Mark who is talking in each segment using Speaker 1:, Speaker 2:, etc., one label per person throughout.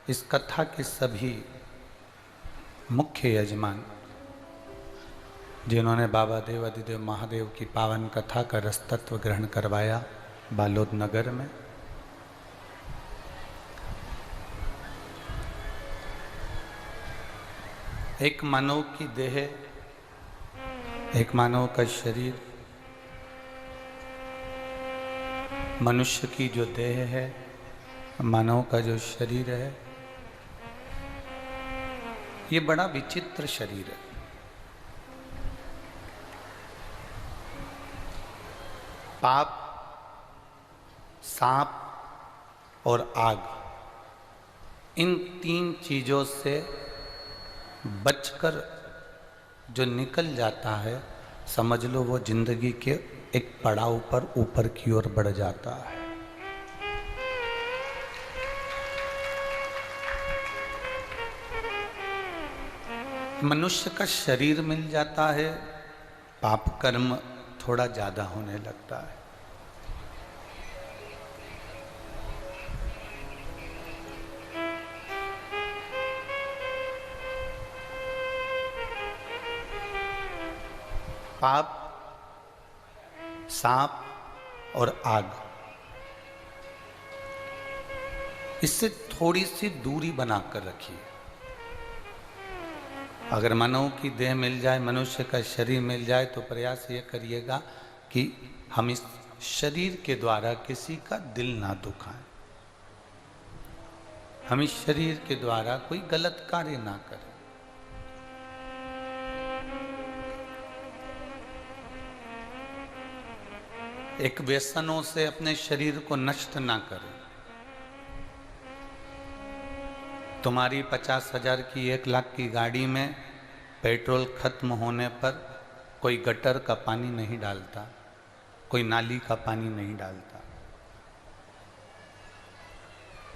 Speaker 1: इस कथा के सभी मुख्य यजमान जिन्होंने बाबा देवाधिदेव महादेव की पावन कथा का रसतत्व ग्रहण करवाया बालोद नगर में, एक मानव की देह, एक मानव का शरीर, मनुष्य की जो देह है, मानव का जो शरीर है, ये बड़ा विचित्र शरीर है। पाप, सांप और आग, इन तीन चीजों से बचकर जो निकल जाता है, समझ लो वो जिंदगी के एक पड़ाव पर ऊपर की ओर बढ़ जाता है। मनुष्य का शरीर मिल जाता है, पाप कर्म थोड़ा ज्यादा होने लगता है। पाप, सांप और आग, इससे थोड़ी सी दूरी बनाकर रखिए। अगर मानव की देह मिल जाए, मनुष्य का शरीर मिल जाए, तो प्रयास ये करिएगा कि हम इस शरीर के द्वारा किसी का दिल ना दुखाएं, हम इस शरीर के द्वारा कोई गलत कार्य ना करें। एक व्यसनों से अपने शरीर को नष्ट ना करें। तुम्हारी 50,000 की 1,00,000 की गाड़ी में पेट्रोल खत्म होने पर कोई गटर का पानी नहीं डालता, कोई नाली का पानी नहीं डालता।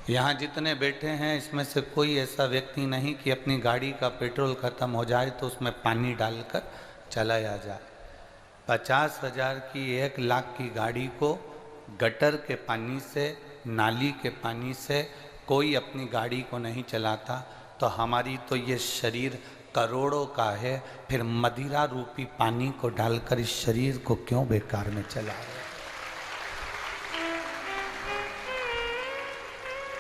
Speaker 1: यहाँ जितने बैठे हैं इसमें से कोई ऐसा व्यक्ति नहीं कि अपनी गाड़ी का पेट्रोल खत्म हो जाए तो उसमें पानी डालकर चलाया जाए। 50,000 की 1,00,000 की गाड़ी को गटर के पानी से, नाली के पानी से कोई अपनी गाड़ी को नहीं चलाता, तो हमारी तो ये शरीर करोड़ों का है, फिर मदिरा रूपी पानी को डालकर इस शरीर को क्यों बेकार में चला रहे?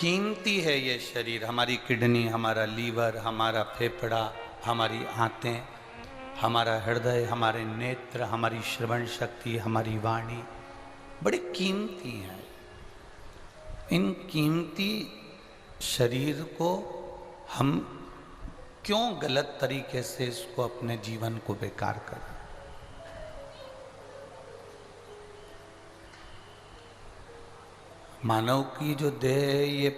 Speaker 1: कीमती है ये शरीर, हमारी किडनी, हमारा लीवर, हमारा फेफड़ा, हमारी आंतें, हमारा हृदय, हमारे नेत्र, हमारी श्रवण शक्ति, हमारी वाणी बड़ी कीमती है। इन कीमती शरीर को हम क्यों गलत तरीके से इसको अपने जीवन को बेकार करें? मानव की जो देह है ये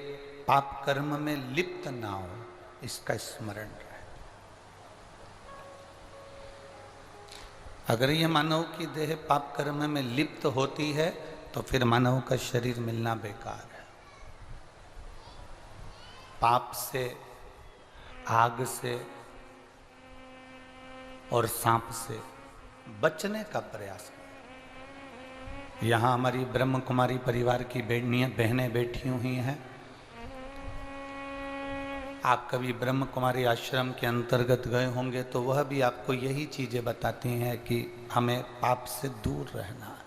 Speaker 1: पाप कर्म में लिप्त ना हो, इसका स्मरण रहे। अगर ये मानव की देह पाप कर्म में लिप्त होती है तो फिर मानव का शरीर मिलना बेकार है। पाप से, आग से और सांप से बचने का प्रयास करें। यहाँ हमारी ब्रह्म कुमारी परिवार की बहनें बैठी हुई हैं। आप कभी ब्रह्म कुमारी आश्रम के अंतर्गत गए होंगे तो वह भी आपको यही चीजें बताती हैं कि हमें पाप से दूर रहना है।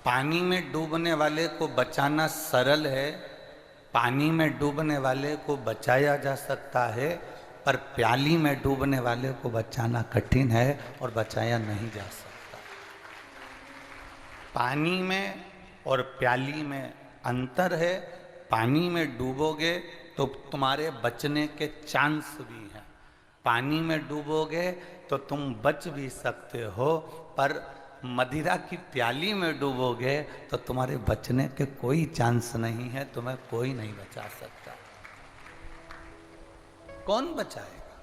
Speaker 1: पानी में डूबने वाले को बचाना सरल है, पानी में डूबने वाले को बचाया जा सकता है, पर प्याली में डूबने वाले को बचाना कठिन है और बचाया नहीं जा सकता। पानी में और प्याली में अंतर है। पानी में डूबोगे तो तुम्हारे बचने के चांस भी हैं, पानी में डूबोगे तो तुम बच भी सकते हो, पर मदिरा की प्याली में डूबोगे तो तुम्हारे बचने के कोई चांस नहीं है, तुम्हें कोई नहीं बचा सकता। कौन बचाएगा?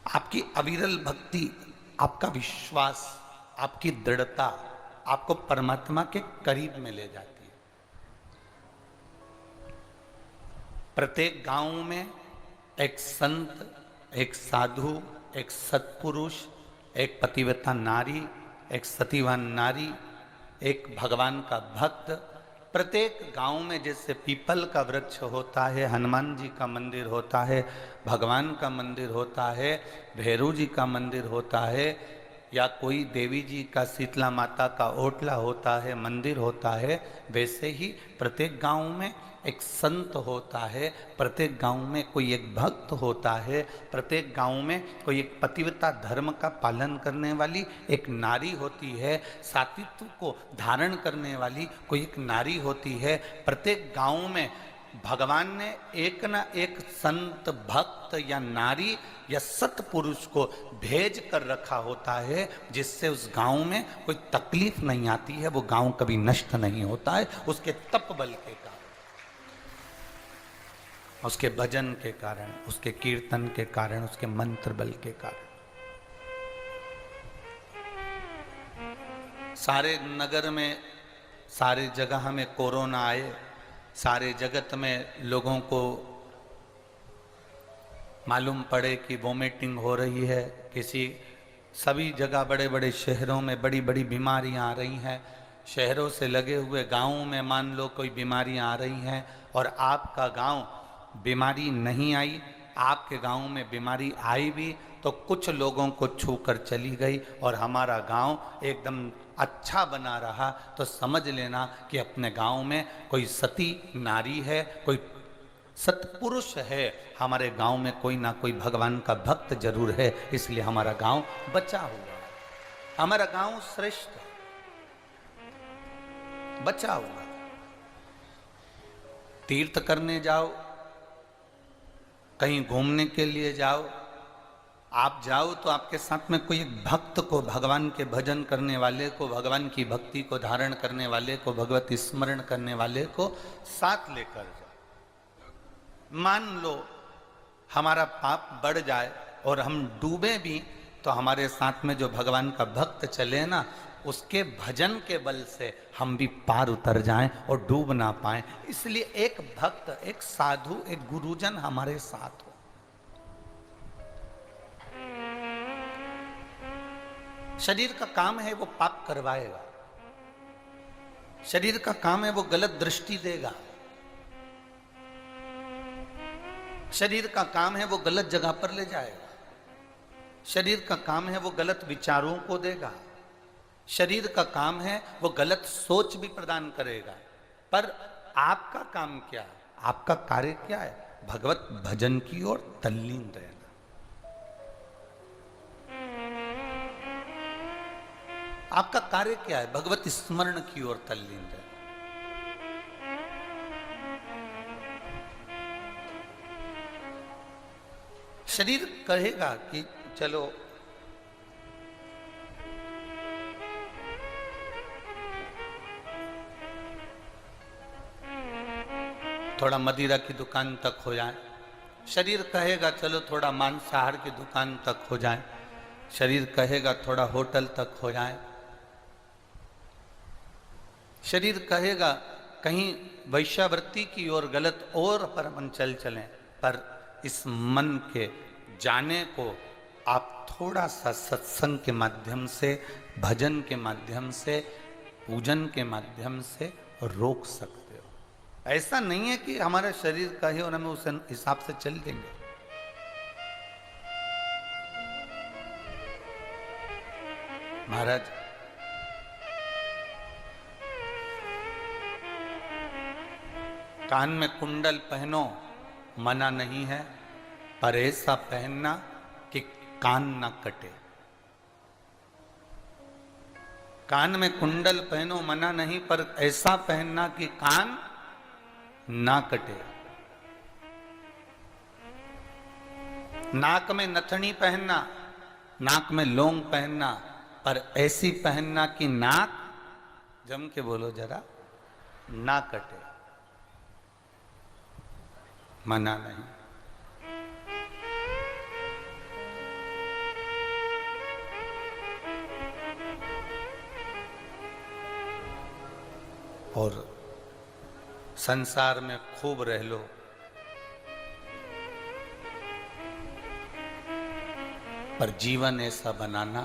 Speaker 1: आपकी अविरल भक्ति, आपका विश्वास, आपकी दृढ़ता आपको परमात्मा के करीब में ले जाती है। प्रत्येक गांव में एक संत, एक साधु, एक सत्पुरुष, एक पतिव्रता नारी, एक सतीवान नारी, एक भगवान का भक्त। प्रत्येक गांव में जैसे पीपल का वृक्ष होता है, हनुमान जी का मंदिर होता है, भगवान का मंदिर होता है, भैरव जी का मंदिर होता है, या कोई देवी जी का, शीतला माता का ओटला होता है, मंदिर होता है, वैसे ही प्रत्येक गांव में एक संत होता है, प्रत्येक गांव में कोई एक भक्त होता है, प्रत्येक गांव में कोई एक पतिव्रता धर्म का पालन करने वाली एक नारी होती है, सात्वित्व को धारण करने वाली कोई एक नारी होती है। प्रत्येक गांव में भगवान ने एक ना एक संत, भक्त या नारी या सत्पुरुष को भेज कर रखा होता है, जिससे उस गांव में कोई तकलीफ नहीं आती है, वो गांव कभी नष्ट नहीं होता है, उसके तप बल के कारण, उसके भजन के कारण, उसके कीर्तन के कारण, उसके मंत्र बल के कारण। सारे नगर में, सारे जगह में कोरोना आए, सारे जगत में लोगों को मालूम पड़े कि वोमिटिंग हो रही है, सभी जगह बड़े बड़े शहरों में बड़ी बड़ी बीमारियां आ रही हैं, शहरों से लगे हुए गांवों में मान लो कोई बीमारियां आ रही हैं, और आपका गांव बीमारी नहीं आई, आपके गांव में बीमारी आई भी तो कुछ लोगों को छू कर चली गई, और हमारा गांव एकदम अच्छा बना रहा, तो समझ लेना कि अपने गांव में कोई सती नारी है, कोई सत्पुरुष है, हमारे गांव में कोई ना कोई भगवान का भक्त जरूर है, इसलिए हमारा गांव बचा हुआ है, हमारा गांव श्रेष्ठ है, बचा हुआ है। तीर्थ करने जाओ, कहीं घूमने के लिए जाओ, आप जाओ तो आपके साथ में कोई एक भक्त को, भगवान के भजन करने वाले को, भगवान की भक्ति को धारण करने वाले को, भगवत स्मरण करने वाले को साथ लेकर जाओ। मान लो हमारा पाप बढ़ जाए और हम डूबे भी, तो हमारे साथ में जो भगवान का भक्त चले ना, उसके भजन के बल से हम भी पार उतर जाएं और डूब ना पाएं। इसलिए एक भक्त, एक साधु, एक गुरुजन हमारे साथ हो। शरीर का काम है वो पाप करवाएगा, शरीर का काम है वो गलत दृष्टि देगा, शरीर का काम है वो गलत जगह पर ले जाएगा, शरीर का काम है वो गलत विचारों को देगा, शरीर का काम है वो गलत सोच भी प्रदान करेगा। पर आपका काम क्या है, आपका कार्य क्या है? भगवत भजन की ओर तल्लीन रहना। आपका कार्य क्या है? भगवत स्मरण की ओर तल्लीन रहना। शरीर कहेगा कि चलो थोड़ा मदिरा की दुकान तक हो जाए, शरीर कहेगा चलो थोड़ा मांसाहार की दुकान तक हो जाए, शरीर कहेगा थोड़ा होटल तक हो जाए, शरीर कहेगा कहीं वैश्यावृत्ति की ओर गलत और पर अपन चल चलें। पर इस मन के जाने को आप थोड़ा सा सत्संग के माध्यम से, भजन के माध्यम से, पूजन के माध्यम से रोक सकते हो। ऐसा नहीं है कि हमारा शरीर कहे और हम उस हिसाब से चल देंगे। महाराज कान में कुंडल पहनो मना नहीं है, पर ऐसा पहनना कि कान ना कटे। कान में कुंडल पहनो मना नहीं, पर ऐसा पहनना कि कान ना कटे। नाक में नथनी पहनना, नाक में लौंग पहनना, पर ऐसी पहनना कि नाक, जम के बोलो जरा, ना कटे, मना नहीं। और संसार में खूब रह लो, पर जीवन ऐसा बनाना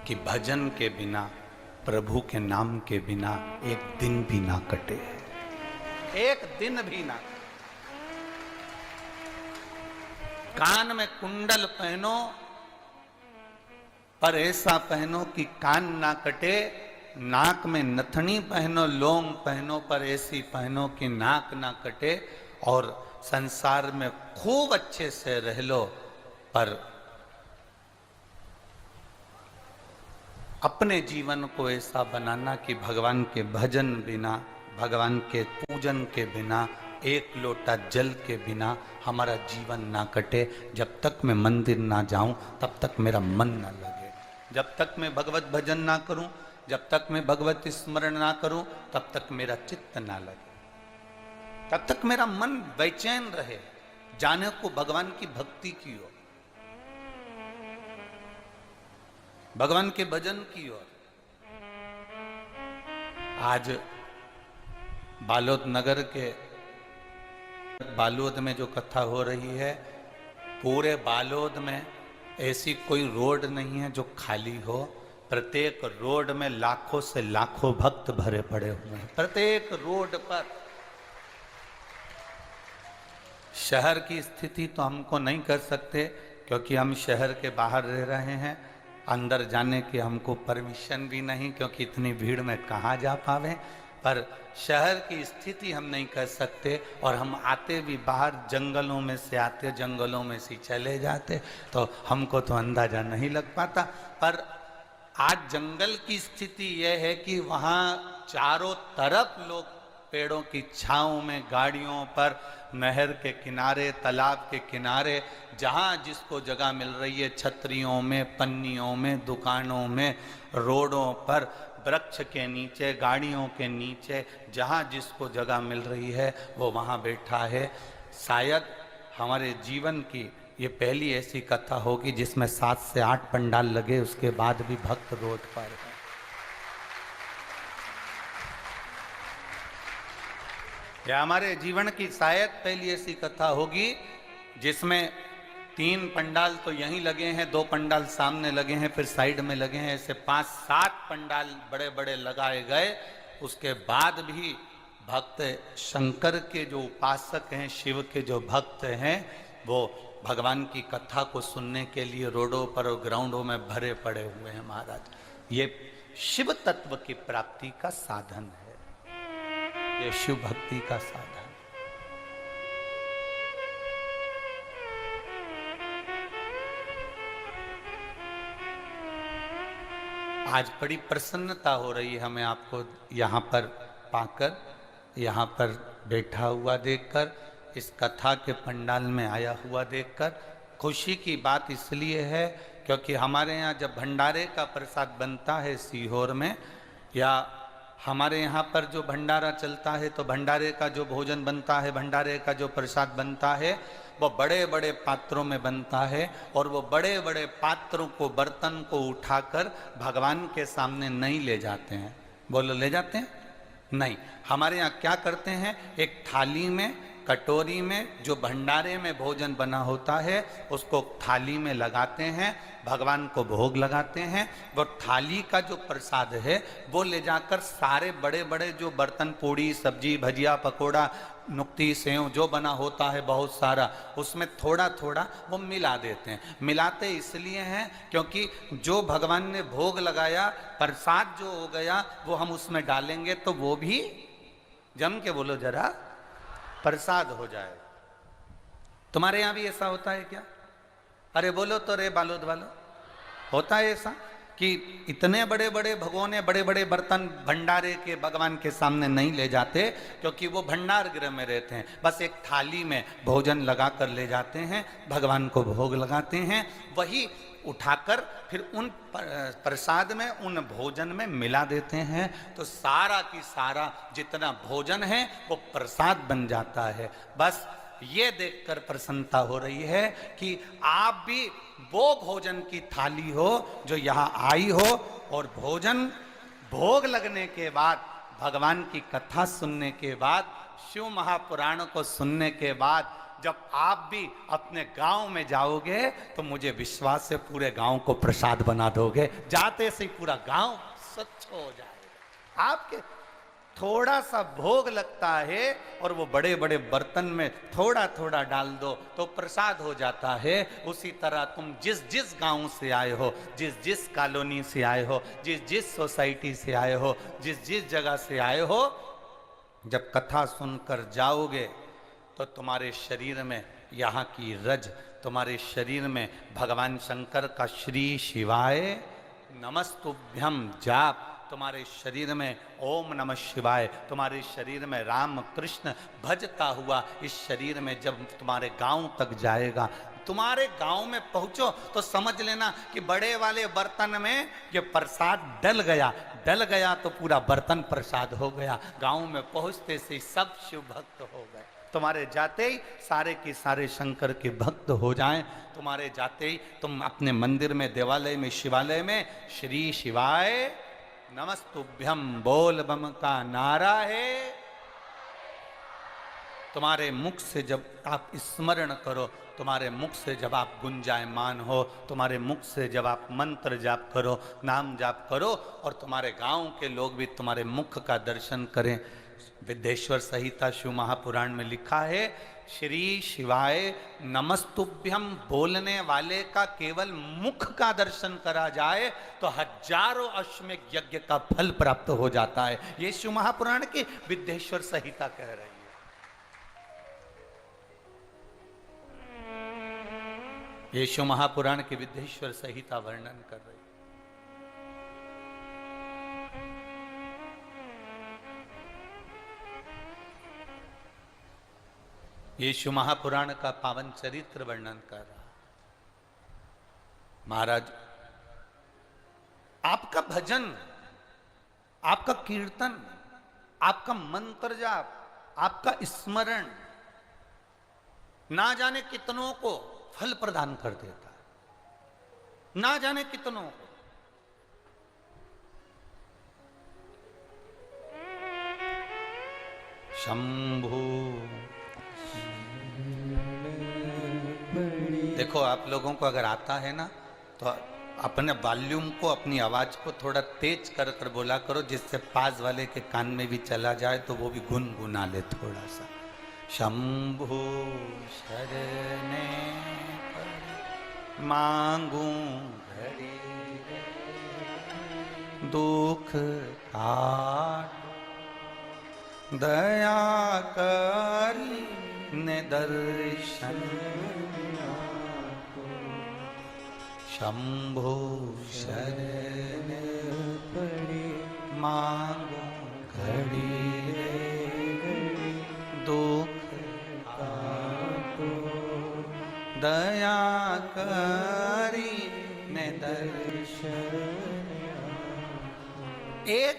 Speaker 1: कि भजन के बिना, प्रभु के नाम के बिना एक दिन भी ना कटे, एक दिन भी ना। कान में कुंडल पहनो पर ऐसा पहनो कि कान ना कटे, नाक में नथनी पहनो, लौंग पहनो पर ऐसी पहनो कि नाक ना कटे, और संसार में खूब अच्छे से रह लो पर अपने जीवन को ऐसा बनाना कि भगवान के भजन बिना, भगवान के पूजन के बिना, एक लोटा जल के बिना हमारा जीवन ना कटे। जब तक मैं मंदिर ना जाऊं तब तक मेरा मन ना लगे, जब तक मैं भगवत भजन ना करूं, जब तक मैं भगवत स्मरण ना करूं तब तक मेरा चित्त ना लगे, तब तक मेरा मन बेचैन रहे जाने को भगवान की भक्ति की ओर, भगवान के भजन की ओर। आज बालोद नगर के बालोद में जो कथा हो रही है, पूरे बालोद में ऐसी कोई रोड नहीं है जो खाली हो। प्रत्येक रोड में लाखों से लाखों भक्त भरे पड़े हुए हैं, प्रत्येक रोड पर। शहर की स्थिति तो हमको नहीं कर सकते क्योंकि हम शहर के बाहर रह रहे हैं, अंदर जाने की हमको परमिशन भी नहीं क्योंकि इतनी भीड़ में कहाँ जा पावे। पर शहर की स्थिति हम नहीं कर सकते और हम आते भी बाहर जंगलों में से आते, जंगलों में से चले जाते, तो हमको तो अंदाजा नहीं लग पाता। पर आज जंगल की स्थिति यह है कि वहाँ चारों तरफ लोग पेड़ों की छांव में, गाड़ियों पर, नहर के किनारे, तालाब के किनारे, जहाँ जिसको जगह मिल रही है, छतरियों में, पन्नियों में, दुकानों में, रोडों पर, वृक्ष के नीचे, गाड़ियों के नीचे, जहाँ जिसको जगह मिल रही है वो वहाँ बैठा है। शायद हमारे जीवन की ये पहली ऐसी कथा होगी जिसमें 7 से 8 पंडाल लगे, उसके बाद भी भक्त रोड पर हैं। यह हमारे जीवन की शायद पहली ऐसी कथा होगी जिसमें 3 पंडाल तो यहीं लगे हैं, 2 पंडाल सामने लगे हैं, फिर साइड में लगे हैं, ऐसे 5-7 पंडाल बड़े बड़े लगाए गए। उसके बाद भी भक्त शंकर के जो उपासक हैं, शिव के जो भक्त हैं, वो भगवान की कथा को सुनने के लिए रोडों पर और ग्राउंडों में भरे पड़े हुए हैं। महाराज, ये शिव तत्व की प्राप्ति का साधन है, ये शिव भक्ति का साधन। आज बड़ी प्रसन्नता हो रही है हमें आपको यहाँ पर पाकर, यहाँ पर बैठा हुआ देखकर, इस कथा के पंडाल में आया हुआ देखकर। खुशी की बात इसलिए है क्योंकि हमारे यहाँ जब भंडारे का प्रसाद बनता है सीहोर में, या हमारे यहाँ पर जो भंडारा चलता है, तो भंडारे का जो भोजन बनता है, भंडारे का जो प्रसाद बनता है, वो बड़े बड़े पात्रों में बनता है और वो बड़े बड़े पात्रों को, बर्तन को उठाकर भगवान के सामने नहीं ले जाते हैं। बोलो, ले जाते हैं? नहीं। हमारे यहाँ क्या करते हैं, एक थाली में, कटोरी में जो भंडारे में भोजन बना होता है उसको थाली में लगाते हैं, भगवान को भोग लगाते हैं। वो थाली का जो प्रसाद है वो ले जाकर सारे बड़े बड़े जो बर्तन, पूड़ी, सब्जी, भजिया, पकोड़ा, नुक्ती, सेव जो बना होता है बहुत सारा, उसमें थोड़ा थोड़ा वो मिला देते हैं। मिलाते इसलिए हैं क्योंकि जो भगवान ने भोग लगाया, प्रसाद जो हो गया, वो हम उसमें डालेंगे तो वो भी जम के, बोलो जरा, प्रसाद हो जाए। तुम्हारे यहां भी ऐसा होता है क्या? अरे बोलो तो रे बालोद वालों, होता है ऐसा कि इतने बड़े बड़े भगोने, बड़े बड़े बर्तन भंडारे के भगवान के सामने नहीं ले जाते क्योंकि वो भंडार गृह में रहते हैं। बस एक थाली में भोजन लगा कर ले जाते हैं, भगवान को भोग लगाते हैं, वही उठाकर फिर उन प्रसाद में, उन भोजन में मिला देते हैं, तो सारा की सारा जितना भोजन है वो प्रसाद बन जाता है। बस ये देखकर प्रसन्नता हो रही है कि आप भी वो भोजन की थाली हो जो यहाँ आई हो, और भोजन भोग लगने के बाद, भगवान की कथा सुनने के बाद, शिव महापुराण को सुनने के बाद जब आप भी अपने गांव में जाओगे तो मुझे विश्वास है पूरे गांव को प्रसाद बना दोगे, जाते से ही पूरा गांव स्वच्छ हो जाएगा। आपके थोड़ा सा भोग लगता है और वो बड़े बड़े बर्तन में थोड़ा थोड़ा डाल दो तो प्रसाद हो जाता है। उसी तरह तुम जिस जिस गांव से आए हो, जिस जिस कॉलोनी से आए हो, जिस जिस सोसाइटी से आए हो, जिस जिस जगह से आए हो, जब कथा सुनकर जाओगे तो तुम्हारे शरीर में यहाँ की रज, तुम्हारे शरीर में भगवान शंकर का श्री शिवाय नमस्तुभ्यम जाप, तुम्हारे शरीर में ओम नमः शिवाय, तुम्हारे शरीर में राम कृष्ण भजता हुआ इस शरीर में जब तुम्हारे गांव तक जाएगा, तुम्हारे गांव में पहुंचो तो समझ लेना कि बड़े वाले बर्तन में ये प्रसाद डल गया तो पूरा बर्तन प्रसाद हो गया। गांव में पहुंचते से सब शिव भक्त हो गए। तुम्हारे जाते ही सारे के सारे शंकर के भक्त हो जाएं। तुम्हारे जाते ही तुम अपने मंदिर में, देवालय में, शिवालय में श्री शिवाय नमस्तुभ्यम बोल बम का नारा है। तुम्हारे मुख से जब आप स्मरण करो, तुम्हारे मुख से जब आप गुंजायमान हो, तुम्हारे मुख से जब आप मंत्र जाप करो, नाम जाप करो और तुम्हारे गांव के लोग भी तुम्हारे मुख का दर्शन करें। विद्येश्वर संहिता शिव महापुराण में लिखा है, श्री शिवाय नमस्तुभ्यम बोलने वाले का केवल मुख का दर्शन करा जाए तो हजारों अश्वमेध यज्ञ का फल प्राप्त हो जाता है। ये शिव महापुराण की विद्येश्वर संहिता कह रही है। ये शिव महापुराण की विद्येश्वर संहिता वर्णन कर रही है। ये शिव महापुराण का पावन चरित्र वर्णन कर रहा। महाराज, आपका भजन, आपका कीर्तन, आपका मंत्र जाप, आपका स्मरण ना जाने कितनों को फल प्रदान कर देता है, ना जाने कितनों को। शंभु, देखो आप लोगों को अगर आता है ना तो अपने वॉल्यूम को, अपनी आवाज को थोड़ा तेज कर कर बोला करो, जिससे पास वाले के कान में भी चला जाए तो वो भी गुनगुना ले थोड़ा सा। शंभु शरणे मांगू घड़ी दुख काट, दया करी ने दर्शन। शंभु शरण पड़े मांगो घड़ी दुख काटो, दया करी ने दर्शन। एक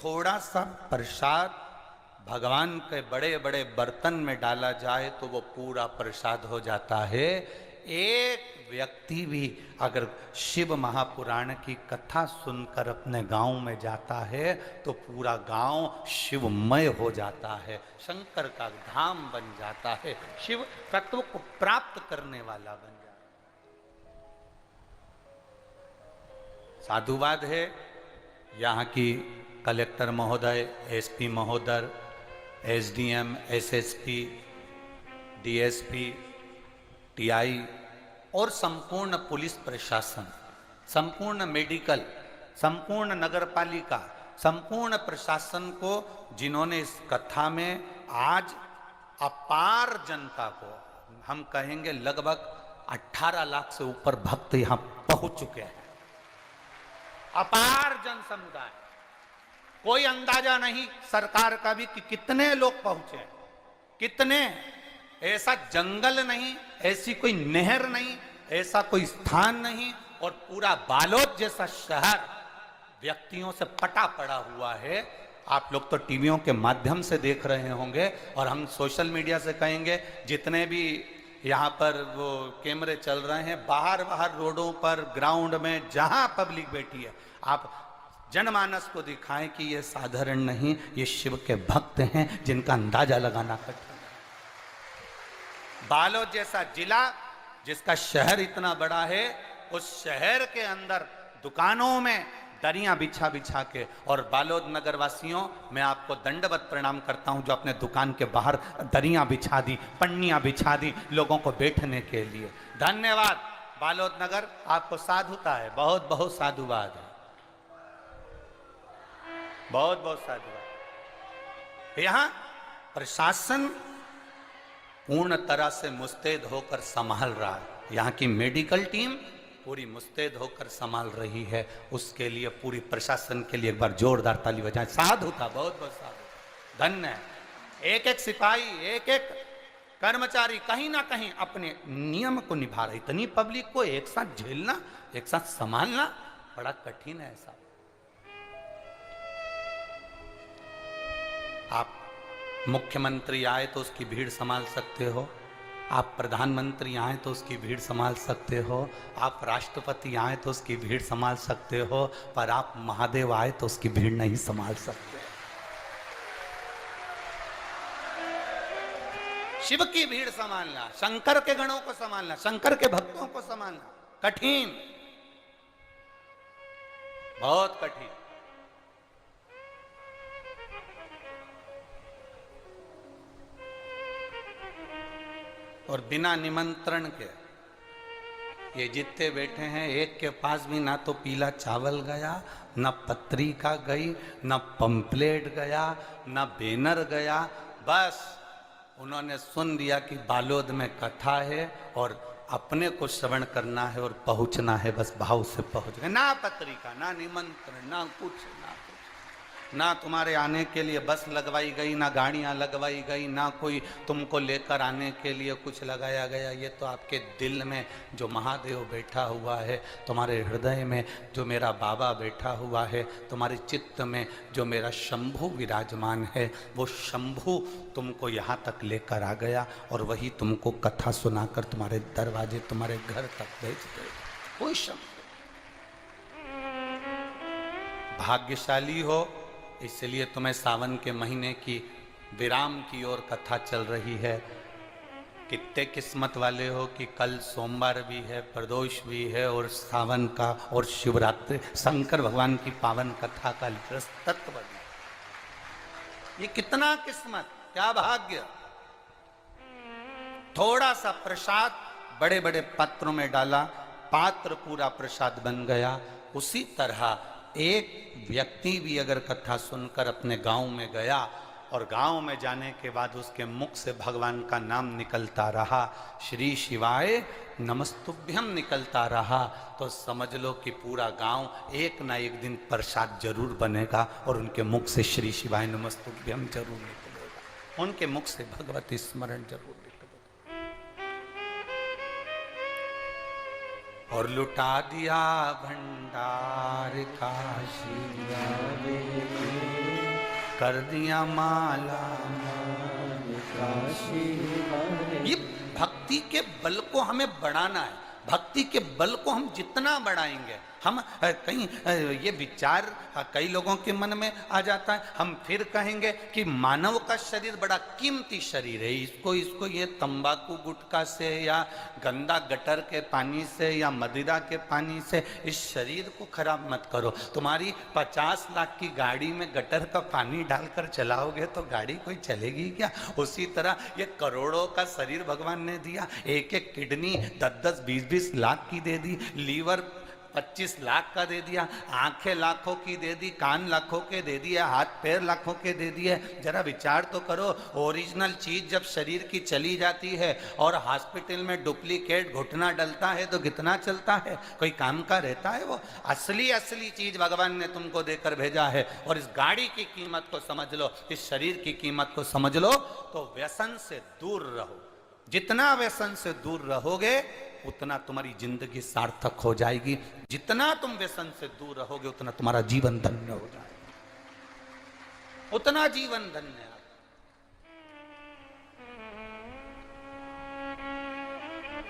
Speaker 1: थोड़ा सा प्रसाद भगवान के बड़े बड़े बर्तन में डाला जाए तो वो पूरा प्रसाद हो जाता है। एक व्यक्ति भी अगर शिव महापुराण की कथा सुनकर अपने गांव में जाता है तो पूरा गांव शिवमय हो जाता है, शंकर का धाम बन जाता है, शिव तत्व को प्राप्त करने वाला बन जाता है। साधुवाद है यहाँ की कलेक्टर महोदय, एसपी महोदय, एसडीएम, एसएसपी, डीएसपी, टीआई और संपूर्ण पुलिस प्रशासन, संपूर्ण मेडिकल, संपूर्ण नगरपालिका, संपूर्ण प्रशासन को, जिन्होंने इस कथा में आज अपार जनता को, हम कहेंगे लगभग 18 लाख से ऊपर भक्त यहां पहुंच चुके हैं। अपार जन समुदाय, कोई अंदाजा नहीं सरकार का भी कि कितने लोग पहुंचे, कितने। ऐसा जंगल नहीं, ऐसी कोई नहर नहीं, ऐसा कोई स्थान नहीं और पूरा बालोद जैसा शहर व्यक्तियों से पटा पड़ा हुआ है। आप लोग तो टीवियों के माध्यम से देख रहे होंगे और हम सोशल मीडिया से कहेंगे, जितने भी यहाँ पर वो कैमरे चल रहे हैं, बाहर बाहर रोडों पर, ग्राउंड में, जहां पब्लिक बैठी है, आप जनमानस को दिखाएं कि ये साधारण नहीं, ये शिव के भक्त हैं जिनका अंदाजा लगाना कठिन। बालोद जैसा जिला जिसका शहर इतना बड़ा है, उस शहर के अंदर दुकानों में दरियां बिछा बिछा के, और बालोद नगर वासियों मैं आपको दंडवत प्रणाम करता हूं जो अपने दुकान के बाहर दरियां बिछा दी, पन्नियां बिछा दी लोगों को बैठने के लिए। धन्यवाद बालोद नगर, आपको साधुता है, बहुत बहुत साधुवाद है, बहुत बहुत साधुवाद। यहां प्रशासन पूर्ण तरह से मुस्तैद होकर संभाल रहा है, यहाँ की मेडिकल टीम पूरी मुस्तैद होकर संभाल रही है, उसके लिए पूरी प्रशासन के लिए एक बार जोरदार ताली बजाएं। साधु था, बहुत बहुत साधु, धन्य है। एक एक सिपाही, एक एक कर्मचारी कहीं ना कहीं अपने नियम को निभा रही। इतनी पब्लिक को एक साथ झेलना, एक साथ संभालना बड़ा कठिन है। ऐसा आप मुख्यमंत्री आए तो उसकी भीड़ संभाल सकते हो, आप प्रधानमंत्री आए तो उसकी भीड़ संभाल सकते हो, आप राष्ट्रपति आए तो उसकी भीड़ संभाल सकते हो, पर आप महादेव आए तो उसकी भीड़ नहीं संभाल सकते। शिव की भीड़ संभालना, शंकर के गणों को संभालना, शंकर के भक्तों को संभालना कठिन, बहुत कठिन। और बिना निमंत्रण के ये जितने बैठे हैं, एक के पास भी ना तो पीला चावल गया, न पत्रिका गई, न पंपलेट गया, न बैनर गया। बस उन्होंने सुन लिया कि बालोद में कथा है और अपने को श्रवण करना है और पहुंचना है, बस भाव से पहुंच गए। ना पत्रिका, ना निमंत्रण, ना कुछ, ना तुम्हारे आने के लिए बस लगवाई गई, ना गाड़ियां लगवाई गई, ना कोई तुमको लेकर आने के लिए कुछ लगाया गया। ये तो आपके दिल में जो महादेव बैठा हुआ है, तुम्हारे हृदय में जो मेरा बाबा बैठा हुआ है, तुम्हारे चित्त में जो मेरा शंभु विराजमान है, वो शंभु तुमको यहाँ तक लेकर आ गया और वही तुमको कथा सुनाकर तुम्हारे दरवाजे, तुम्हारे घर तक भेज गए। कोई शंभु, भाग्यशाली हो, इसलिए तुम्हें सावन के महीने की विराम की ओर कथा चल रही है। कितने किस्मत वाले हो कि कल सोमवार भी है, प्रदोष भी है और सावन का और शिवरात्रि, शंकर भगवान की पावन कथा का तत्व भी। ये कितना किस्मत, क्या भाग्य। थोड़ा सा प्रसाद बड़े बड़े पात्रों में डाला, पात्र पूरा प्रसाद बन गया। उसी तरह एक व्यक्ति भी अगर कथा सुनकर अपने गांव में गया और गांव में जाने के बाद उसके मुख से भगवान का नाम निकलता रहा, श्री शिवाय नमस्तुभ्यम निकलता रहा, तो समझ लो कि पूरा गांव एक ना एक दिन प्रसाद जरूर बनेगा और उनके मुख से श्री शिवाय नमस्तुभ्यम जरूर निकलेगा, उनके मुख से भगवती स्मरण जरूर निकलेगा। और लुटा दिया भंडार काशी, कर दिया माला काशी। ये भक्ति के बल को हमें बढ़ाना है, भक्ति के बल को हम जितना बढ़ाएंगे, हम कहीं ये विचार कई लोगों के मन में आ जाता है, हम फिर कहेंगे कि मानव का शरीर बड़ा कीमती शरीर है, इसको ये तंबाकू गुटखा से या गंदा गटर के पानी से या मदिरा के पानी से इस शरीर को खराब मत करो। तुम्हारी 50 लाख की गाड़ी में गटर का पानी डालकर चलाओगे तो गाड़ी कोई चलेगी क्या? उसी तरह ये करोड़ों का शरीर भगवान ने दिया, एक एक किडनी 10-10, 20-20 लाख की दे दी, लीवर 25 लाख का दे दिया, आंखें लाखों की दे दी, कान लाखों के दे दिए, हाथ पैर लाखों के दे दिए। जरा विचार तो करो, ओरिजिनल चीज जब शरीर की चली जाती है और हॉस्पिटल में डुप्लीकेट घुटना डलता है तो कितना चलता है? कोई काम का रहता है वो? असली चीज भगवान ने तुमको देकर भेजा है। और इस गाड़ी की कीमत को समझ लो, इस शरीर की कीमत को समझ लो, तो व्यसन से दूर रहो। जितना व्यसन से दूर रहोगे उतना तुम्हारी जिंदगी सार्थक हो जाएगी, जितना तुम व्यसन से दूर रहोगे उतना तुम्हारा जीवन धन्य हो जाएगा, उतना जीवन धन्य।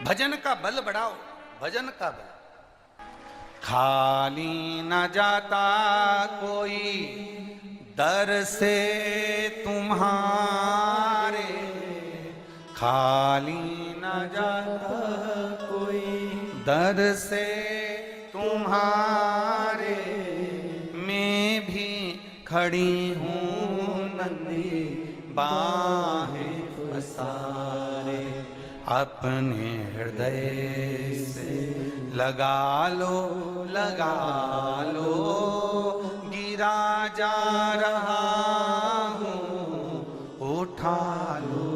Speaker 1: भजन का बल बढ़ाओ, भजन का बल। खाली न जाता कोई दर से तुम्हारे, खाली न जाता कोई दर से तुम्हारे, मैं भी खड़ी हूँ नन्ही बाहें पसारे। अपने हृदय से लगा लो गिरा जा रहा हूँ, उठा लो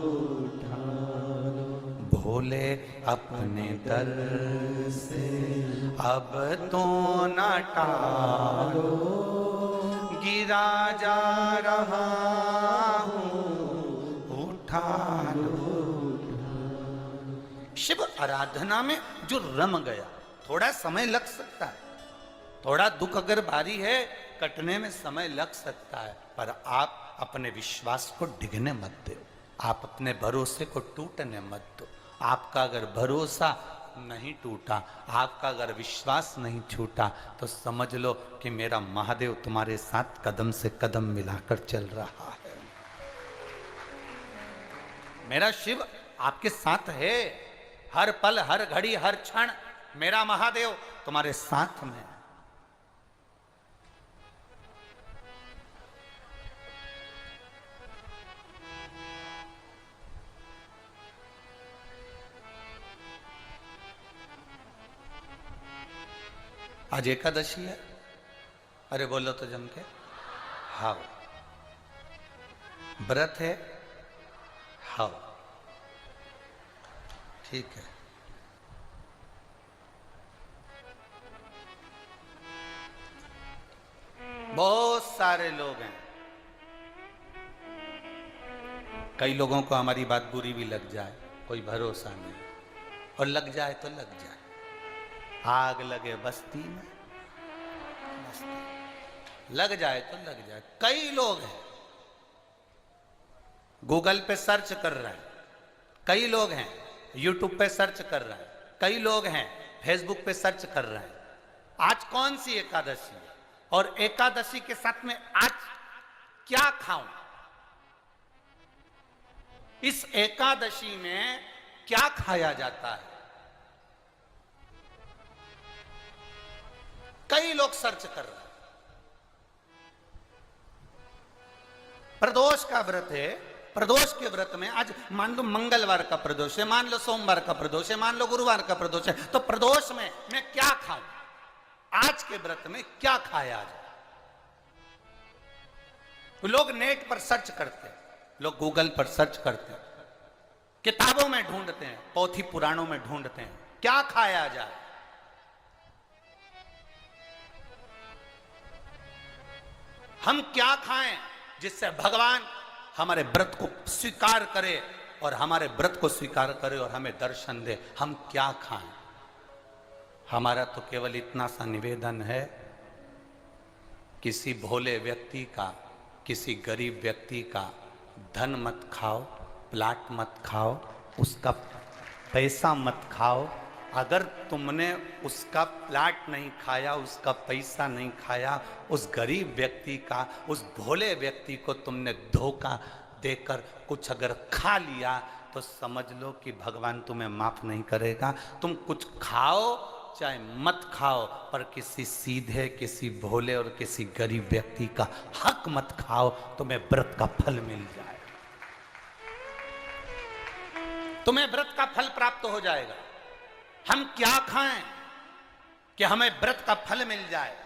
Speaker 1: भोले अपने दर से अब तो न टालो, गिरा जा रहा हूँ, उठा लो। शिव आराधना में जो रम गया, थोड़ा समय लग सकता है, थोड़ा दुख अगर भारी है कटने में समय लग सकता है, पर आप अपने विश्वास को डिगने मत दो, आप अपने भरोसे को टूटने मत दो। आपका अगर भरोसा नहीं टूटा, आपका अगर विश्वास नहीं छूटा, तो समझ लो कि मेरा महादेव तुम्हारे साथ कदम से कदम मिलाकर चल रहा है। मेरा शिव आपके साथ है, हर पल हर घड़ी हर क्षण मेरा महादेव तुम्हारे साथ में। आज एकादशी है, अरे बोलो तो जम के, हाँ। व्रत है, हाँ, ठीक है। बहुत सारे लोग हैं, कई लोगों को हमारी बात बुरी भी लग जाए, कोई भरोसा नहीं, और लग जाए तो लग जाए। आग लगे बस्ती में, लग जाए तो लग जाए। कई लोग हैं गूगल पे सर्च कर रहे हैं, कई लोग हैं यूट्यूब पे सर्च कर रहे हैं, कई लोग हैं फेसबुक पे सर्च कर रहे हैं आज कौन सी एकादशी है, और एकादशी के साथ में आज क्या खाऊं, इस एकादशी में क्या खाया जाता है। कई लोग सर्च कर रहे हैं। प्रदोष का व्रत है, प्रदोष के व्रत में आज मान लो मंगलवार का प्रदोष है, मान लो सोमवार का प्रदोष है, मान लो गुरुवार का प्रदोष है, तो प्रदोष में मैं क्या खाऊं, आज के व्रत में क्या खाया जाए। लोग नेट पर सर्च करते हैं, लोग गूगल पर सर्च करते हैं, किताबों में ढूंढते हैं, पोथी पुराणों में ढूंढते हैं क्या खाया जाए। हम क्या खाएं जिससे भगवान हमारे व्रत को स्वीकार करे और हमारे व्रत को स्वीकार करे और हमें दर्शन दे। हम क्या खाएं। हमारा तो केवल इतना सा निवेदन है, किसी भोले व्यक्ति का, किसी गरीब व्यक्ति का धन मत खाओ, प्लाट मत खाओ, उसका पैसा मत खाओ। अगर तुमने उसका प्लाट नहीं खाया, उसका पैसा नहीं खाया, उस गरीब व्यक्ति का, उस भोले व्यक्ति को तुमने धोखा देकर कुछ अगर खा लिया, तो समझ लो कि भगवान तुम्हें माफ नहीं करेगा। तुम कुछ खाओ चाहे मत खाओ, पर किसी सीधे, किसी भोले और किसी गरीब व्यक्ति का हक मत खाओ, तुम्हें व्रत का फल मिल जाए, तुम्हें व्रत का फल प्राप्त हो जाएगा। हम क्या खाएं कि हमें व्रत का फल मिल जाए।